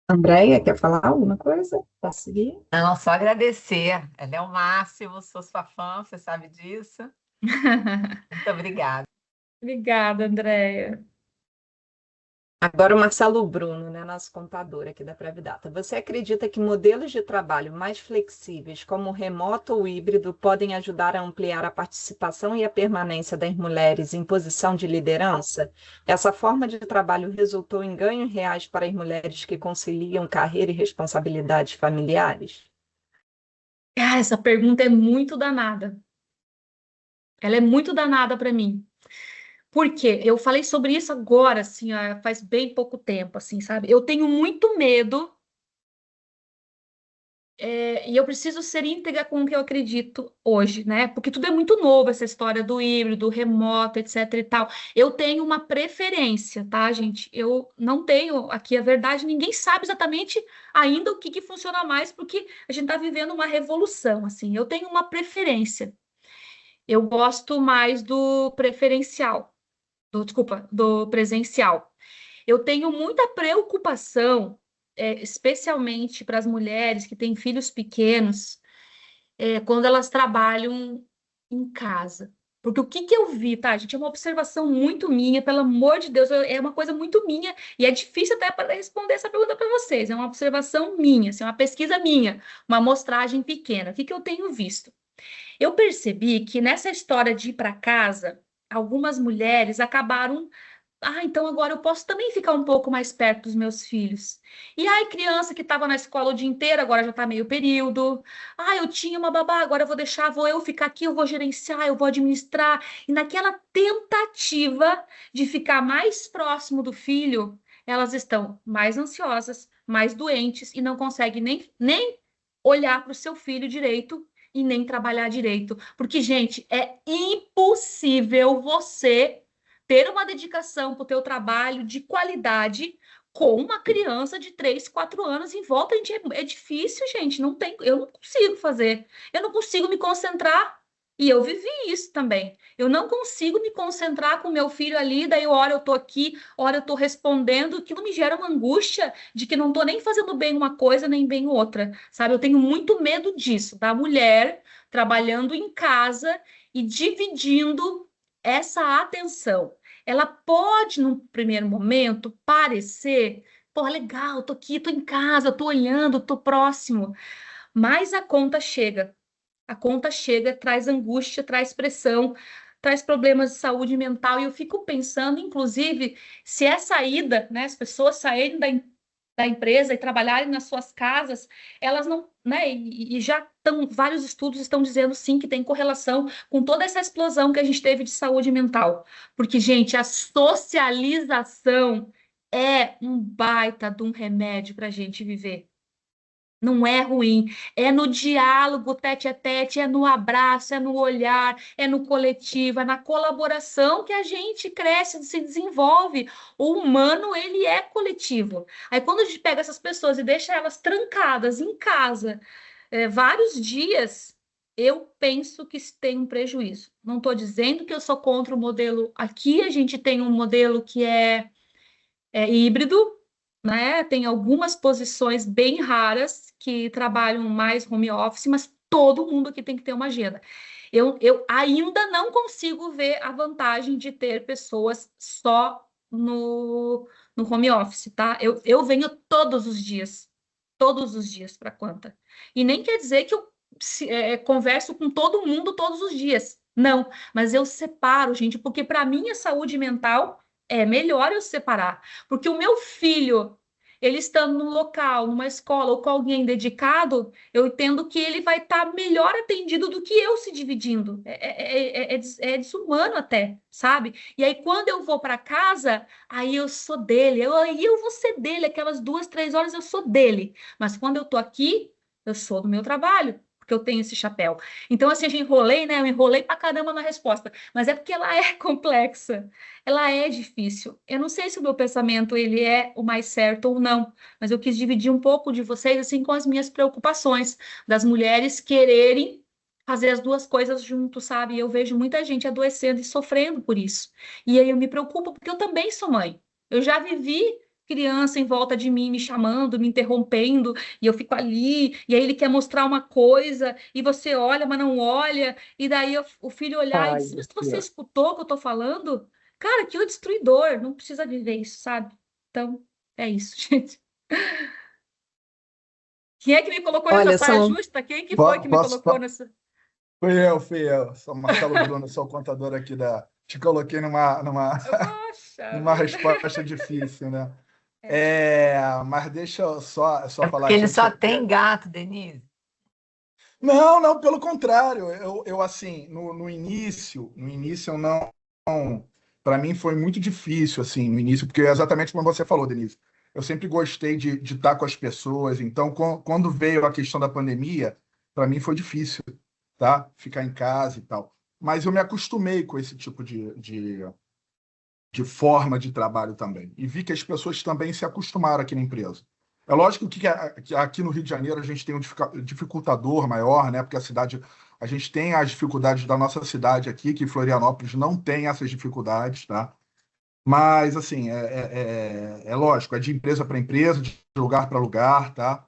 Andréia, quer falar alguma coisa? Posso seguir? Não, só agradecer. Ela é o máximo, sou sua fã, você sabe disso. Muito obrigada. Obrigada, Andréia. Agora o Marcelo Bruno, né, nosso contador aqui da Previdata. Você acredita que modelos de trabalho mais flexíveis, como o remoto ou híbrido, podem ajudar a ampliar a participação e a permanência das mulheres em posição de liderança? Essa forma de trabalho resultou em ganhos reais para as mulheres que conciliam carreira e responsabilidades familiares? Ah, essa pergunta é muito danada. Ela é muito danada para mim. Por quê? Eu falei sobre isso agora, assim, faz bem pouco tempo, assim, sabe? Eu tenho muito medo, e eu preciso ser íntegra com o que eu acredito hoje, né? Porque tudo é muito novo, essa história do híbrido, do remoto, etc e tal. Eu tenho uma preferência, tá, gente? Eu não tenho aqui a verdade, ninguém sabe exatamente ainda o que funciona mais, porque a gente está vivendo uma revolução, assim. Eu tenho uma preferência. Eu gosto mais do preferencial. Desculpa, do presencial. Eu tenho muita preocupação, especialmente para as mulheres que têm filhos pequenos, quando elas trabalham em casa. Porque o que eu vi, tá, gente? É uma observação muito minha, pelo amor de Deus, é uma coisa muito minha, e é difícil até para responder essa pergunta para vocês. É uma observação minha, assim, uma pesquisa minha, uma amostragem pequena. O que eu tenho visto? Eu percebi que nessa história de ir para casa, algumas mulheres acabaram. Então agora eu posso também ficar um pouco mais perto dos meus filhos. E aí, criança que estava na escola o dia inteiro, agora já está meio período. Eu tinha uma babá, agora eu vou deixar, vou eu ficar aqui, eu vou gerenciar, eu vou administrar. E naquela tentativa de ficar mais próximo do filho, elas estão mais ansiosas, mais doentes e não conseguem nem olhar para o seu filho direito e nem trabalhar direito. Porque, gente, é impossível você ter uma dedicação para o teu trabalho de qualidade com uma criança de 3, 4 anos em volta. Gente, é difícil, gente. Eu não consigo fazer. Eu não consigo me concentrar. E eu vivi isso também. Eu não consigo me concentrar com meu filho ali, daí hora eu tô aqui, hora eu tô respondendo. Aquilo me gera uma angústia de que não tô nem fazendo bem uma coisa, nem bem outra, sabe? Eu tenho muito medo disso, da mulher trabalhando em casa e dividindo essa atenção. Ela pode, num primeiro momento, parecer, pô, legal, tô aqui, tô em casa, tô olhando, tô próximo, mas a conta chega. A conta chega, traz angústia, traz pressão, traz problemas de saúde mental, e eu fico pensando, inclusive, se essa ida, né, as pessoas saírem da empresa e trabalharem nas suas casas, elas não, né, e já estão, vários estudos estão dizendo sim que tem correlação com toda essa explosão que a gente teve de saúde mental, porque, gente, a socialização é um baita de um remédio para a gente viver. Não é ruim, é no diálogo tete a tete, é no abraço, é no olhar, é no coletivo, é na colaboração que a gente cresce, se desenvolve. O humano, ele é coletivo. Aí quando a gente pega essas pessoas e deixa elas trancadas em casa, vários dias, eu penso que isso tem um prejuízo. Não estou dizendo que eu sou contra o modelo. Aqui a gente tem um modelo que é híbrido, né? Tem algumas posições bem raras que trabalham mais home office, mas todo mundo aqui tem que ter uma agenda. Eu ainda não consigo ver a vantagem de ter pessoas só no home office, tá? Eu venho todos os dias para a Quanta. E nem quer dizer que eu converso com todo mundo todos os dias. Não, mas eu separo, gente, porque para mim a saúde mental é melhor eu separar, porque o meu filho, ele estando num local, numa escola ou com alguém dedicado, eu entendo que ele vai estar melhor atendido do que eu se dividindo. É desumano até, sabe? E aí, quando eu vou para casa, aí eu sou dele, aí eu vou ser dele, aquelas 2, 3 horas eu sou dele. Mas quando eu tô aqui, eu sou do meu trabalho, porque eu tenho esse chapéu. Então, assim, eu enrolei pra caramba na resposta, mas é porque ela é complexa, ela é difícil. Eu não sei se o meu pensamento ele é o mais certo ou não, mas eu quis dividir um pouco de vocês assim com as minhas preocupações das mulheres quererem fazer as duas coisas juntos, sabe? E eu vejo muita gente adoecendo e sofrendo por isso. E aí eu me preocupo porque eu também sou mãe. Eu já vivi criança em volta de mim me chamando, me interrompendo, e eu fico ali, e aí ele quer mostrar uma coisa, e você olha, mas não olha, e daí o filho olhar e Ai, dizer, mas Deus você céu. escutou o que eu tô falando? Cara, aquilo é destruidor, não precisa viver isso, sabe? Então, é isso, gente. Quem é que me colocou nessa Olha, saia são justa? Quem que foi que me Posso, colocou nessa... fui eu. Sou Marcelo Bruno, sou o contador aqui da. Te coloquei Poxa numa vida. resposta difícil, né? É. Mas deixa eu só É falar porque ele aqui só que. tem gato, Denise. Não, não, pelo contrário. Eu assim, no início eu não. Para mim foi muito difícil, assim, no início, porque é exatamente como você falou, Denise. Eu sempre gostei de estar com as pessoas, então quando veio a questão da pandemia, para mim foi difícil, tá? Ficar em casa e tal. Mas eu me acostumei com esse tipo de forma de trabalho também. E vi que as pessoas também se acostumaram aqui na empresa. É lógico que aqui no Rio de Janeiro a gente tem um dificultador maior, né? Porque a gente tem as dificuldades da nossa cidade aqui, que Florianópolis não tem essas dificuldades, tá? Mas, assim, é lógico, é de empresa para empresa, de lugar para lugar, tá?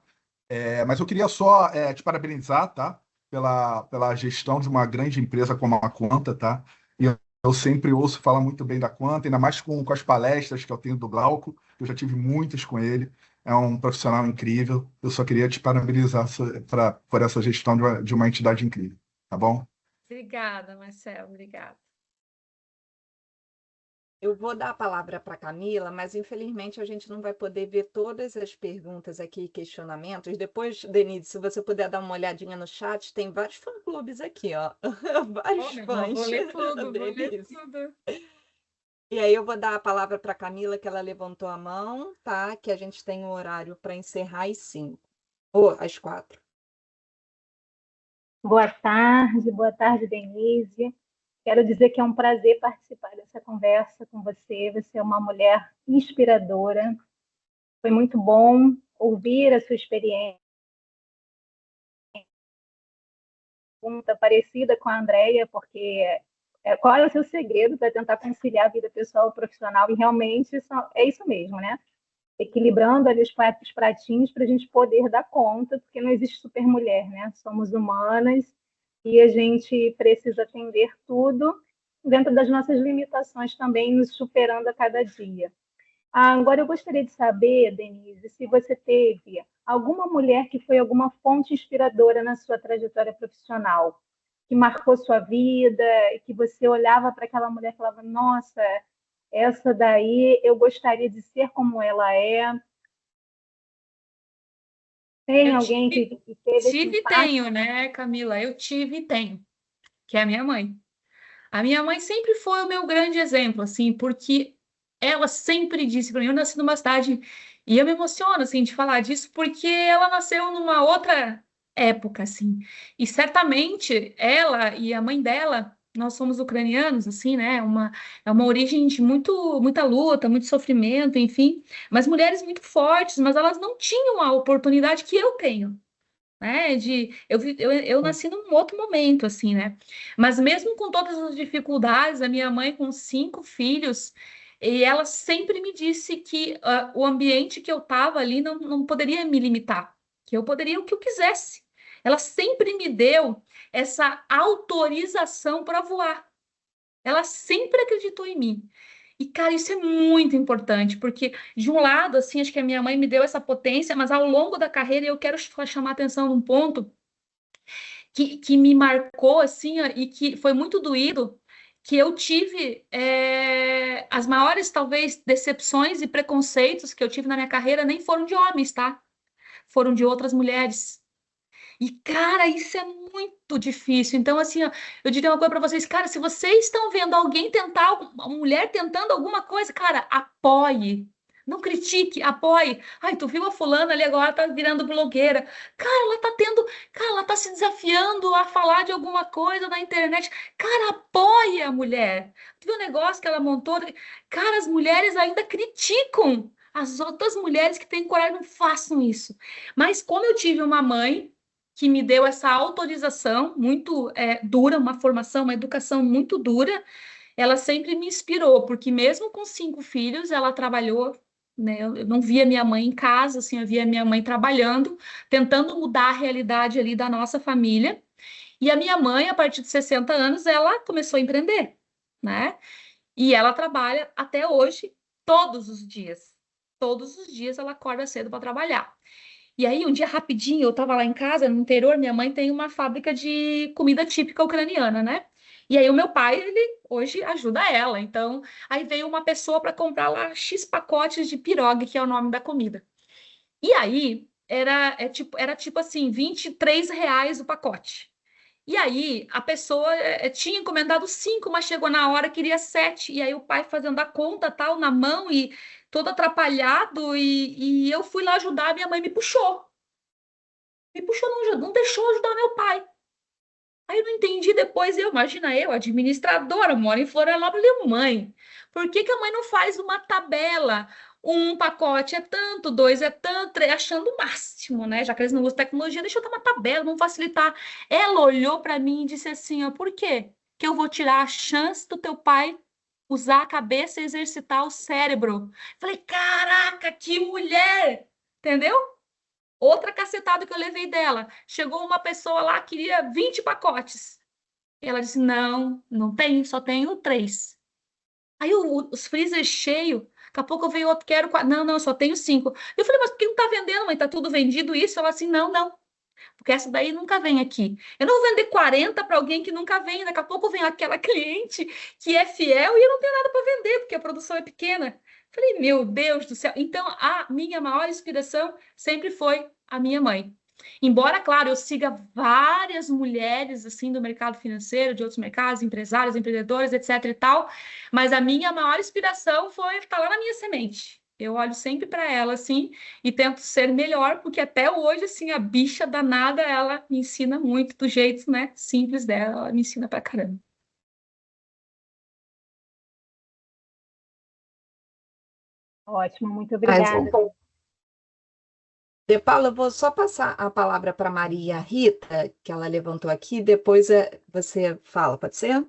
Mas eu queria só te parabenizar, tá? Pela gestão de uma grande empresa como a Quanta, tá? E eu sempre ouço falar muito bem da Quanta, ainda mais com as palestras que eu tenho do Glauco, que eu já tive muitas com ele. É um profissional incrível. Eu só queria te parabenizar por essa gestão de uma entidade incrível, tá bom? Obrigada, Marcelo, obrigada. Eu vou dar a palavra para a Camila, mas infelizmente a gente não vai poder ver todas as perguntas aqui e questionamentos. Depois, Denise, se você puder dar uma olhadinha no chat, tem vários fã-clubes aqui, ó. Vários fãs Vou ler tudo, da vou ler Denise. tudo. E aí eu vou dar a palavra para a Camila, que ela levantou a mão, tá? Que a gente tem um horário para encerrar às 5. Ou às 4. Boa tarde, Denise. Quero dizer que é um prazer participar dessa conversa com você. Você é uma mulher inspiradora. Foi muito bom ouvir a sua experiência, parecida com a Andrea, porque qual é o seu segredo para tentar conciliar a vida pessoal e profissional? E realmente é isso mesmo, né? Equilibrando ali os pratinhos para a gente poder dar conta, porque não existe supermulher, né? Somos humanas e a gente precisa atender tudo dentro das nossas limitações também, nos superando a cada dia. Agora, eu gostaria de saber, Denise, se você teve alguma mulher que foi alguma fonte inspiradora na sua trajetória profissional, que marcou sua vida, e que você olhava para aquela mulher e falava, nossa, essa daí eu gostaria de ser como ela é. Tem Eu alguém tive, que teve esse tive e impacto? tenho, né, Camila? Eu tive e tenho, que é a minha mãe. A minha mãe sempre foi o meu grande exemplo, assim, porque ela sempre disse para mim, eu nasci numa cidade, e eu me emociono, assim, de falar disso, porque ela nasceu numa outra época, assim, e certamente ela e a mãe dela, nós somos ucranianos, assim, né, é uma origem de muita luta, muito sofrimento, enfim, mas mulheres muito fortes, mas elas não tinham a oportunidade que eu tenho, né? Eu nasci num outro momento, assim, né? Mas mesmo com todas as dificuldades, a minha mãe com 5 filhos, e ela sempre me disse que o ambiente que eu estava ali não poderia me limitar, que eu poderia o que eu quisesse. Ela sempre me deu essa autorização para voar. Ela sempre acreditou em mim. E, cara, isso é muito importante, porque, de um lado, assim, acho que a minha mãe me deu essa potência, mas ao longo da carreira eu quero chamar a atenção num ponto que me marcou, assim, ó, e que foi muito doído, que eu tive as maiores, talvez, decepções e preconceitos que eu tive na minha carreira nem foram de homens, tá? Foram de outras mulheres. E, cara, isso é muito difícil. Então, assim, ó, eu diria uma coisa para vocês, cara, se vocês estão vendo alguém tentar, uma mulher tentando alguma coisa, cara, apoie. Não critique, apoie. Ai, tu viu a fulana ali agora, tá virando blogueira. Cara, ela tá se desafiando a falar de alguma coisa na internet. Cara, apoie a mulher. Tu viu o negócio que ela montou? Cara, as mulheres ainda criticam as outras mulheres que têm coragem, não façam isso. Mas como eu tive uma mãe que me deu essa autorização muito dura, uma formação, uma educação muito dura, ela sempre me inspirou, porque mesmo com 5 filhos, ela trabalhou, né? Eu não via minha mãe em casa, assim, eu via minha mãe trabalhando, tentando mudar a realidade ali da nossa família. E a minha mãe, a partir de 60 anos, ela começou a empreender, né? E ela trabalha até hoje, todos os dias. Todos os dias ela acorda cedo para trabalhar. E aí, um dia rapidinho, eu estava lá em casa, no interior, minha mãe tem uma fábrica de comida típica ucraniana, né? E aí o meu pai, ele hoje ajuda ela. Então, aí veio uma pessoa para comprar lá X pacotes de pirogue, que é o nome da comida. E aí, era tipo assim, R$ 23 o pacote. E aí, a pessoa tinha encomendado 5, mas chegou na hora, queria 7. E aí, o pai fazendo a conta, tal, na mão, e todo atrapalhado. E eu fui lá ajudar, minha mãe me puxou. Me puxou, não deixou ajudar meu pai. Aí eu não entendi depois, imagina eu, administradora, moro em Florianópolis, mãe. Por que que a mãe não faz uma tabela? Um pacote é tanto, 2 é tanto, 3, achando o máximo, né? Já que eles não usam tecnologia, deixa eu dar uma tabela, vamos facilitar. Ela olhou para mim e disse assim, ó, por quê? Que eu vou tirar a chance do teu pai usar a cabeça e exercitar o cérebro. Falei, caraca, que mulher! Entendeu? Outra cacetada que eu levei dela. Chegou uma pessoa lá, queria 20 pacotes. E ela disse, não, não tem, só tenho 3. Aí os freezer cheio. Daqui a pouco veio outro, quero 4. Não, não, só tenho 5. Eu falei, mas por que não tá vendendo, mãe? Tá tudo vendido isso? Ela assim, não, não. Porque essa daí nunca vem aqui. Eu não vou vender 40 para alguém que nunca vem. Daqui a pouco vem aquela cliente que é fiel e eu não tenho nada para vender, porque a produção é pequena. Falei, meu Deus do céu. Então, a minha maior inspiração sempre foi a minha mãe. Embora, claro, eu siga várias mulheres assim do mercado financeiro, de outros mercados, empresários, empreendedores, etc e tal, mas a minha maior inspiração foi estar lá na minha semente. Eu olho sempre para ela assim e tento ser melhor, porque até hoje assim a bicha danada, ela me ensina muito do jeito, né, simples dela, ela me ensina pra caramba. Ótimo, muito obrigada. De Paula, eu vou só passar a palavra para Maria Rita, que ela levantou aqui, depois você fala, pode ser?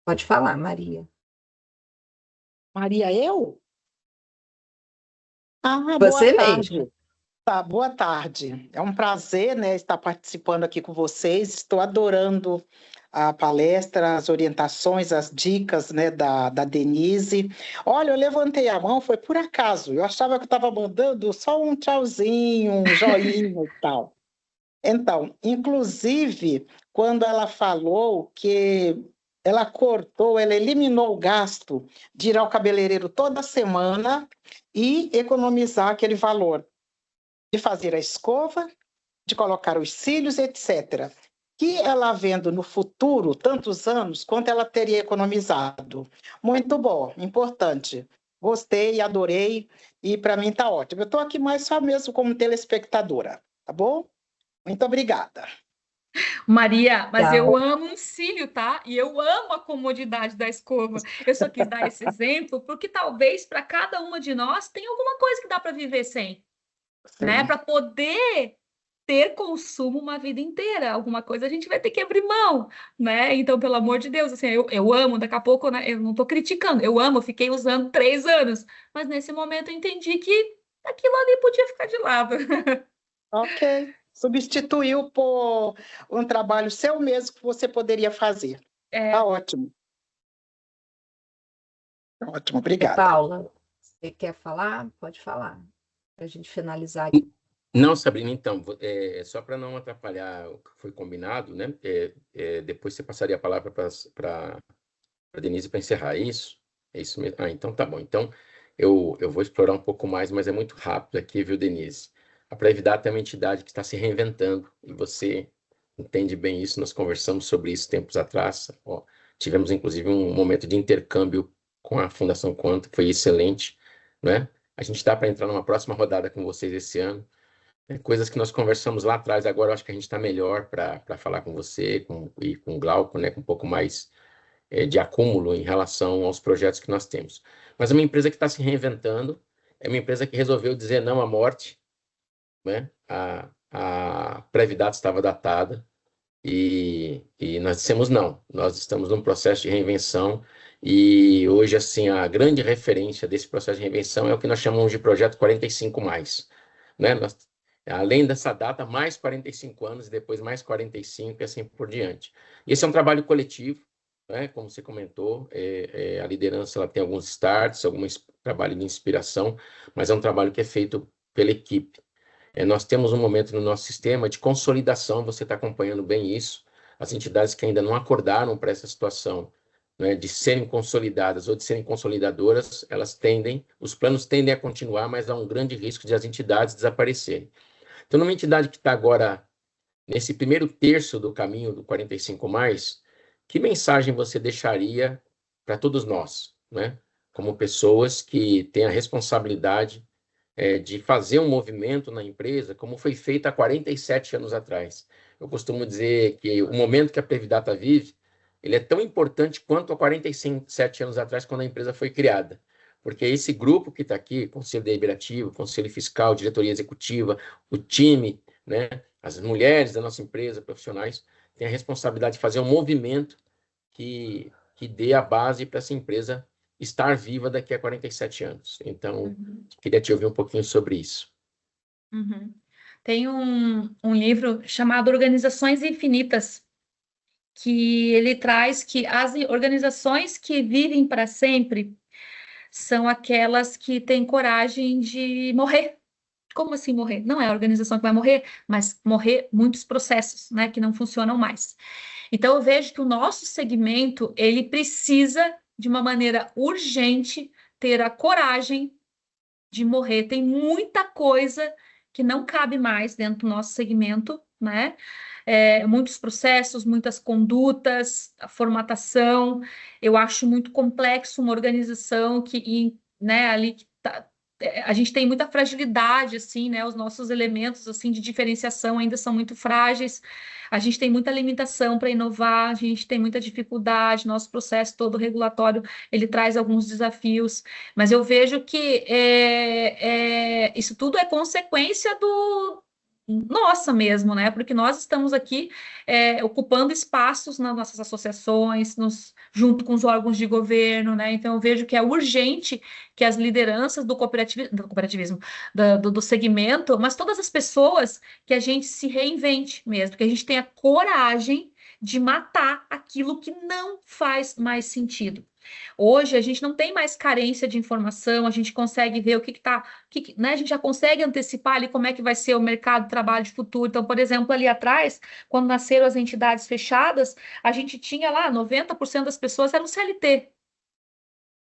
Pode falar, Maria. Maria, eu? Ah, Você boa tarde. mesma. Tá, boa tarde. É um prazer, né, estar participando aqui com vocês. Estou adorando a palestra, as orientações, as dicas, né, da Denise. Olha, eu levantei a mão, foi por acaso. Eu achava que eu estava mandando só um tchauzinho, um joinha e tal. Então, inclusive, quando ela falou que ela eliminou o gasto de ir ao cabeleireiro toda semana e economizar aquele valor de fazer a escova, de colocar os cílios, etc. Que ela vendo no futuro, tantos anos, quanto ela teria economizado. Muito bom, importante. Gostei, adorei, e para mim está ótimo. Eu estou aqui mais só mesmo como telespectadora, tá bom? Muito obrigada. Maria, mas Tá. eu amo um cílio, tá? E eu amo a comodidade da escova. Eu só quis dar esse exemplo porque talvez para cada uma de nós tem alguma coisa que dá para viver sem, né? Para poder ter consumo uma vida inteira. Alguma coisa a gente vai ter que abrir mão, né? Então, pelo amor de Deus, assim, eu amo, daqui a pouco, né? Eu não estou criticando, eu amo, eu fiquei usando 3 anos, mas nesse momento eu entendi que aquilo ali podia ficar de lado. Ok. Substituiu por um trabalho seu mesmo que você poderia fazer. Tá ótimo. Ótimo, obrigada. Paula, você quer falar? Pode falar, para a gente finalizar aqui. Não, Sabrina, então, só para não atrapalhar o que foi combinado, né? Depois você passaria a palavra para a Denise para encerrar, é isso? É isso mesmo? Ah, então tá bom. Então, eu vou explorar um pouco mais, mas é muito rápido aqui, viu, Denise? A Previdata é uma entidade que está se reinventando, e você entende bem isso, nós conversamos sobre isso tempos atrás. Ó, tivemos, inclusive, um momento de intercâmbio com a Fundação Quanto, foi excelente, né? A gente está para entrar numa próxima rodada com vocês esse ano. Coisas que nós conversamos lá atrás, agora eu acho que a gente está melhor para falar com você e com o Glauco, né, com um pouco mais de acúmulo em relação aos projetos que nós temos. Mas é uma empresa que está se reinventando, é uma empresa que resolveu dizer não à morte, né? A Previdata estava datada e nós dissemos não. Nós estamos num processo de reinvenção e hoje, assim, a grande referência desse processo de reinvenção é o que nós chamamos de projeto 45+, né? Além dessa data, mais 45 anos e depois mais 45 e assim por diante. Esse é um trabalho coletivo, né? Como você comentou, a liderança ela tem alguns starts, algum trabalho de inspiração, mas é um trabalho que é feito pela equipe. Nós temos um momento no nosso sistema de consolidação, você está acompanhando bem isso, as entidades que ainda não acordaram para essa situação, né, de serem consolidadas ou de serem consolidadoras, os planos tendem a continuar, mas há um grande risco de as entidades desaparecerem. Então, numa entidade que está agora nesse primeiro terço do caminho do 45+, que mensagem você deixaria para todos nós, né? Como pessoas que têm a responsabilidade de fazer um movimento na empresa, como foi feito há 47 anos atrás. Eu costumo dizer que o momento que a Previdata vive, ele é tão importante quanto há 47 anos atrás, quando a empresa foi criada. Porque esse grupo que está aqui, Conselho Deliberativo, Conselho Fiscal, Diretoria Executiva, o time, né, as mulheres da nossa empresa, profissionais, têm a responsabilidade de fazer um movimento que dê a base para essa empresa estar viva daqui a 47 anos. Então, queria te ouvir um pouquinho sobre isso. Tem um livro chamado Organizações Infinitas, que ele traz que as organizações que vivem para sempre são aquelas que têm coragem de morrer. Como assim morrer? Não é a organização que vai morrer, mas morrer muitos processos, né, que não funcionam mais. Então, eu vejo que o nosso segmento, ele precisa, de uma maneira urgente, ter a coragem de morrer. Tem muita coisa que não cabe mais dentro do nosso segmento, né? Muitos processos, muitas condutas, a formatação. Eu acho muito complexo uma organização que, né, ali que a gente tem muita fragilidade, assim, né? Os nossos elementos, assim, de diferenciação ainda são muito frágeis. A gente tem muita limitação para inovar, a gente tem muita dificuldade, nosso processo todo regulatório, ele traz alguns desafios, mas eu vejo que isso tudo é consequência nossa mesmo, né? Porque nós estamos aqui ocupando espaços nas nossas associações, junto com os órgãos de governo, né? Então eu vejo que é urgente que as lideranças do cooperativismo, do segmento, mas todas as pessoas, que a gente se reinvente mesmo, que a gente tenha coragem de matar aquilo que não faz mais sentido. Hoje a gente não tem mais carência de informação, a gente consegue ver o que está, né? A gente já consegue antecipar ali como é que vai ser o mercado de trabalho de futuro. Então, por exemplo, ali atrás, quando nasceram as entidades fechadas, a gente tinha lá 90% das pessoas eram CLT.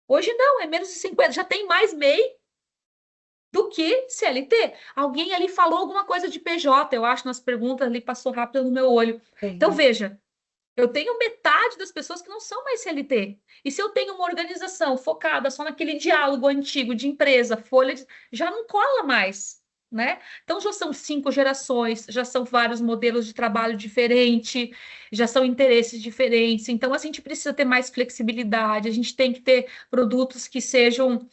Hoje não, é menos de 50%, já tem mais MEI do que CLT. Alguém ali falou alguma coisa de PJ, eu acho, nas perguntas ali, passou rápido no meu olho. Então, veja, eu tenho metade das pessoas que não são mais CLT. E se eu tenho uma organização focada só naquele diálogo antigo de empresa, folha, já não cola mais, né? Então, já são 5 gerações, já são vários modelos de trabalho diferentes, já são interesses diferentes. Então, a gente precisa ter mais flexibilidade, a gente tem que ter produtos que sejam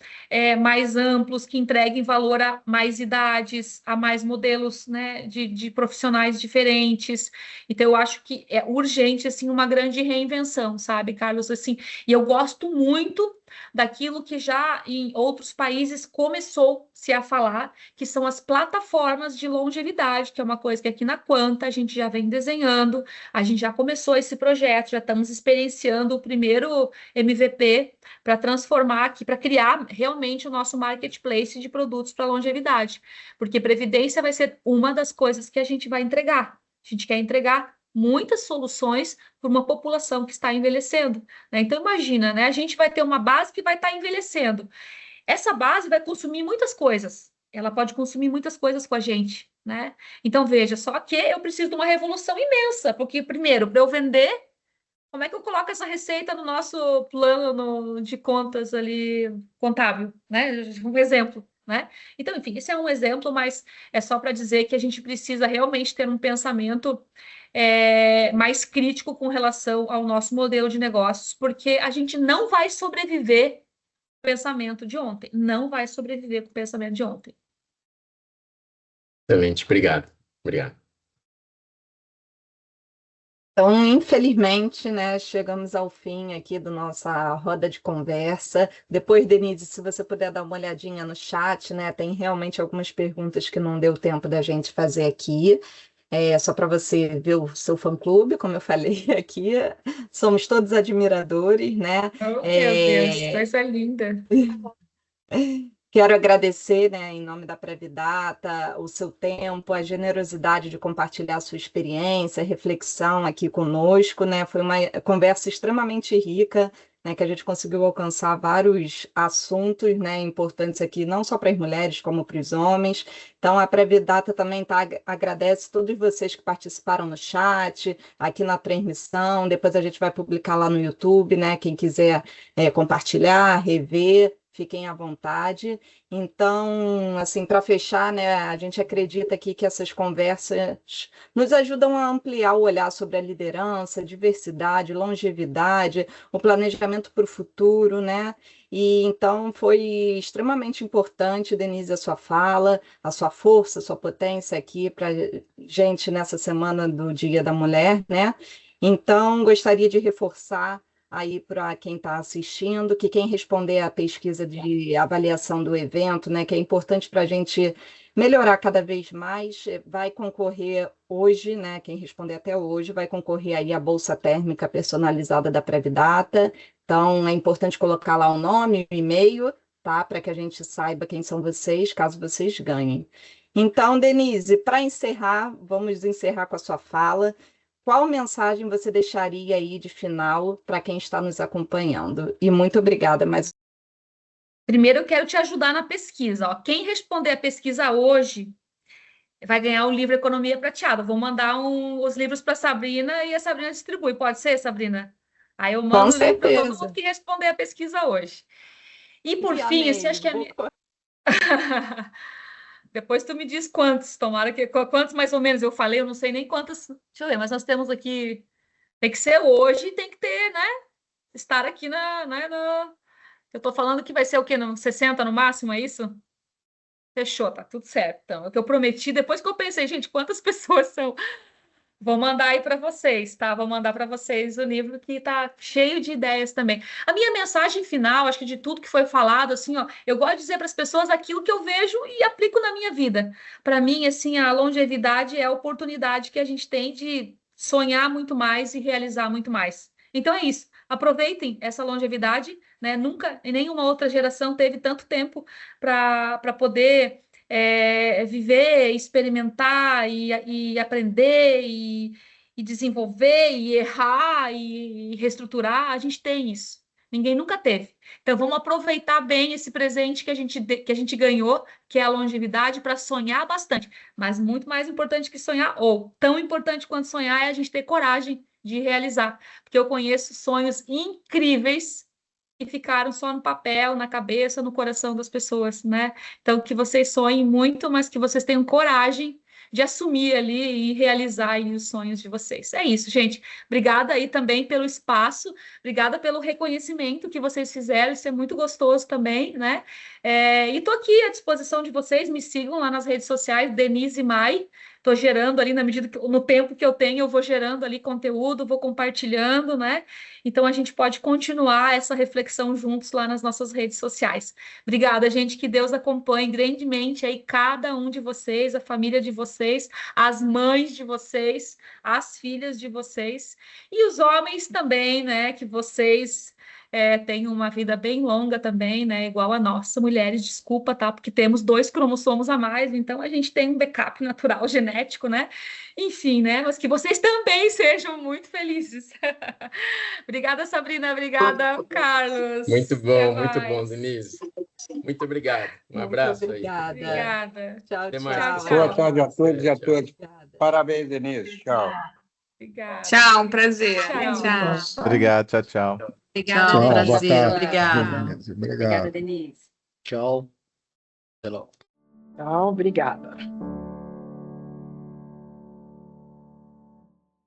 mais amplos, que entreguem valor a mais idades, a mais modelos, né, de profissionais diferentes. Então, eu acho que é urgente, assim, uma grande reinvenção, sabe, Carlos? Assim, e eu gosto muito daquilo que já em outros países começou-se a falar, que são as plataformas de longevidade, que é uma coisa que aqui na Quanta a gente já vem desenhando, a gente já começou esse projeto, já estamos experienciando o primeiro MVP para transformar aqui, para criar realmente o nosso marketplace de produtos para longevidade, porque previdência vai ser uma das coisas que a gente vai entregar. A gente quer entregar muitas soluções para uma população que está envelhecendo, né? Então, imagina, né? A gente vai ter uma base que vai estar envelhecendo. Essa base vai consumir muitas coisas. Ela pode consumir muitas coisas com a gente, né? Então, veja, só que eu preciso de uma revolução imensa, porque, primeiro, para eu vender, como é que eu coloco essa receita no nosso plano de contas ali contábil, né? Um exemplo, né? Então, enfim, esse é um exemplo, mas é só para dizer que a gente precisa realmente ter um pensamento mais crítico com relação ao nosso modelo de negócios, porque a gente não vai sobreviver com o pensamento de ontem, não vai sobreviver com o pensamento de ontem. Excelente, obrigado. Obrigado. Então, infelizmente, né, chegamos ao fim aqui da nossa roda de conversa. Depois, Denise, se você puder dar uma olhadinha no chat, né, tem realmente algumas perguntas que não deu tempo da gente fazer aqui. Só para você ver o seu fã-clube, como eu falei aqui, somos todos admiradores, né? Oh, meu Deus, coisa linda. Quero agradecer, né, em nome da Previdata, o seu tempo, a generosidade de compartilhar a sua experiência, reflexão aqui conosco, né? Foi uma conversa extremamente rica, né, que a gente conseguiu alcançar vários assuntos, né, importantes aqui, não só para as mulheres, como para os homens. Então, a Previdata também agradece todos vocês que participaram no chat, aqui na transmissão. Depois a gente vai publicar lá no YouTube, né? Quem quiser compartilhar, rever, fiquem à vontade. Então, assim, para fechar, né, a gente acredita aqui que essas conversas nos ajudam a ampliar o olhar sobre a liderança, diversidade, longevidade, o planejamento para o futuro, né? E então foi extremamente importante, Denise, a sua fala, a sua força, a sua potência aqui para gente nessa semana do Dia da Mulher, né? Então, gostaria de reforçar aí para quem está assistindo, que quem responder à pesquisa de avaliação do evento, né, que é importante para a gente melhorar cada vez mais, vai concorrer hoje, né, quem responder até hoje, vai concorrer aí à Bolsa Térmica personalizada da Previdata. Então, é importante colocar lá o nome, o e-mail, tá, para que a gente saiba quem são vocês, caso vocês ganhem. Então, Denise, para encerrar, vamos encerrar com a sua fala. Qual mensagem você deixaria aí de final para quem está nos acompanhando? E muito obrigada mais. Primeiro, eu quero te ajudar na pesquisa. Ó. Quem responder a pesquisa hoje vai ganhar o livro Economia Prateada. Vou mandar os livros para a Sabrina e a Sabrina distribui. Pode ser, Sabrina? Aí eu mando o livro para todo mundo que responder a pesquisa hoje. E por fim, assim, acho que Depois tu me diz quantos, tomara que... Quantos mais ou menos eu falei, eu não sei nem quantas... Deixa eu ver, mas nós temos aqui... Tem que ser hoje, tem que ter, né? Estar aqui Eu tô falando que vai ser o quê? 60 no máximo, é isso? Fechou, tá tudo certo. Então, é o que eu prometi, depois que eu pensei, gente, quantas pessoas são... Vou mandar aí para vocês, tá? Vou mandar para vocês o livro que tá cheio de ideias também. A minha mensagem final, acho que de tudo que foi falado, assim, ó, eu gosto de dizer para as pessoas aquilo que eu vejo e aplico na minha vida. Para mim, assim, a longevidade é a oportunidade que a gente tem de sonhar muito mais e realizar muito mais. Então é isso. Aproveitem essa longevidade, né? Nunca, em nenhuma outra geração teve tanto tempo para poder viver, experimentar e aprender e desenvolver e errar e reestruturar. A gente tem isso. Ninguém nunca teve. Então, vamos aproveitar bem esse presente que a gente ganhou, que é a longevidade, para sonhar bastante. Mas muito mais importante que sonhar, ou tão importante quanto sonhar, é a gente ter coragem de realizar. Porque eu conheço sonhos incríveis que ficaram só no papel, na cabeça, no coração das pessoas, né? Então, que vocês sonhem muito, mas que vocês tenham coragem de assumir ali e realizar aí os sonhos de vocês. É isso, gente. Obrigada aí também pelo espaço, obrigada pelo reconhecimento que vocês fizeram, isso é muito gostoso também, né? E tô aqui à disposição de vocês, me sigam lá nas redes sociais, Denise Mai, estou gerando ali na medida que, no tempo que eu tenho, eu vou gerando ali conteúdo, vou compartilhando, né? Então a gente pode continuar essa reflexão juntos lá nas nossas redes sociais. Obrigada, gente, que Deus acompanhe grandemente aí cada um de vocês, a família de vocês, as mães de vocês, as filhas de vocês e os homens também, né? Que vocês tenham uma vida bem longa também, né? Igual a nossa, mulheres, desculpa, tá? Porque temos 2 cromossomos a mais, então a gente tem um backup natural genético, né? Enfim, né? Mas que vocês também sejam muito felizes. Obrigada, Sabrina. Obrigada, Carlos. Muito bom, Denise. Muito obrigado. Um abraço obrigada. aí. Obrigada. Tchau, Até tchau. mais. Boa tarde a todos e a todas. Obrigada. Parabéns, Denise. Tchau. Obrigada. Tchau, um prazer. Tchau. Obrigado, tchau, tchau. Obrigada, Tchau, boa prazer. tarde. Obrigada. Denise. Obrigada, Denise. Tchau. Até logo. Tchau, obrigada.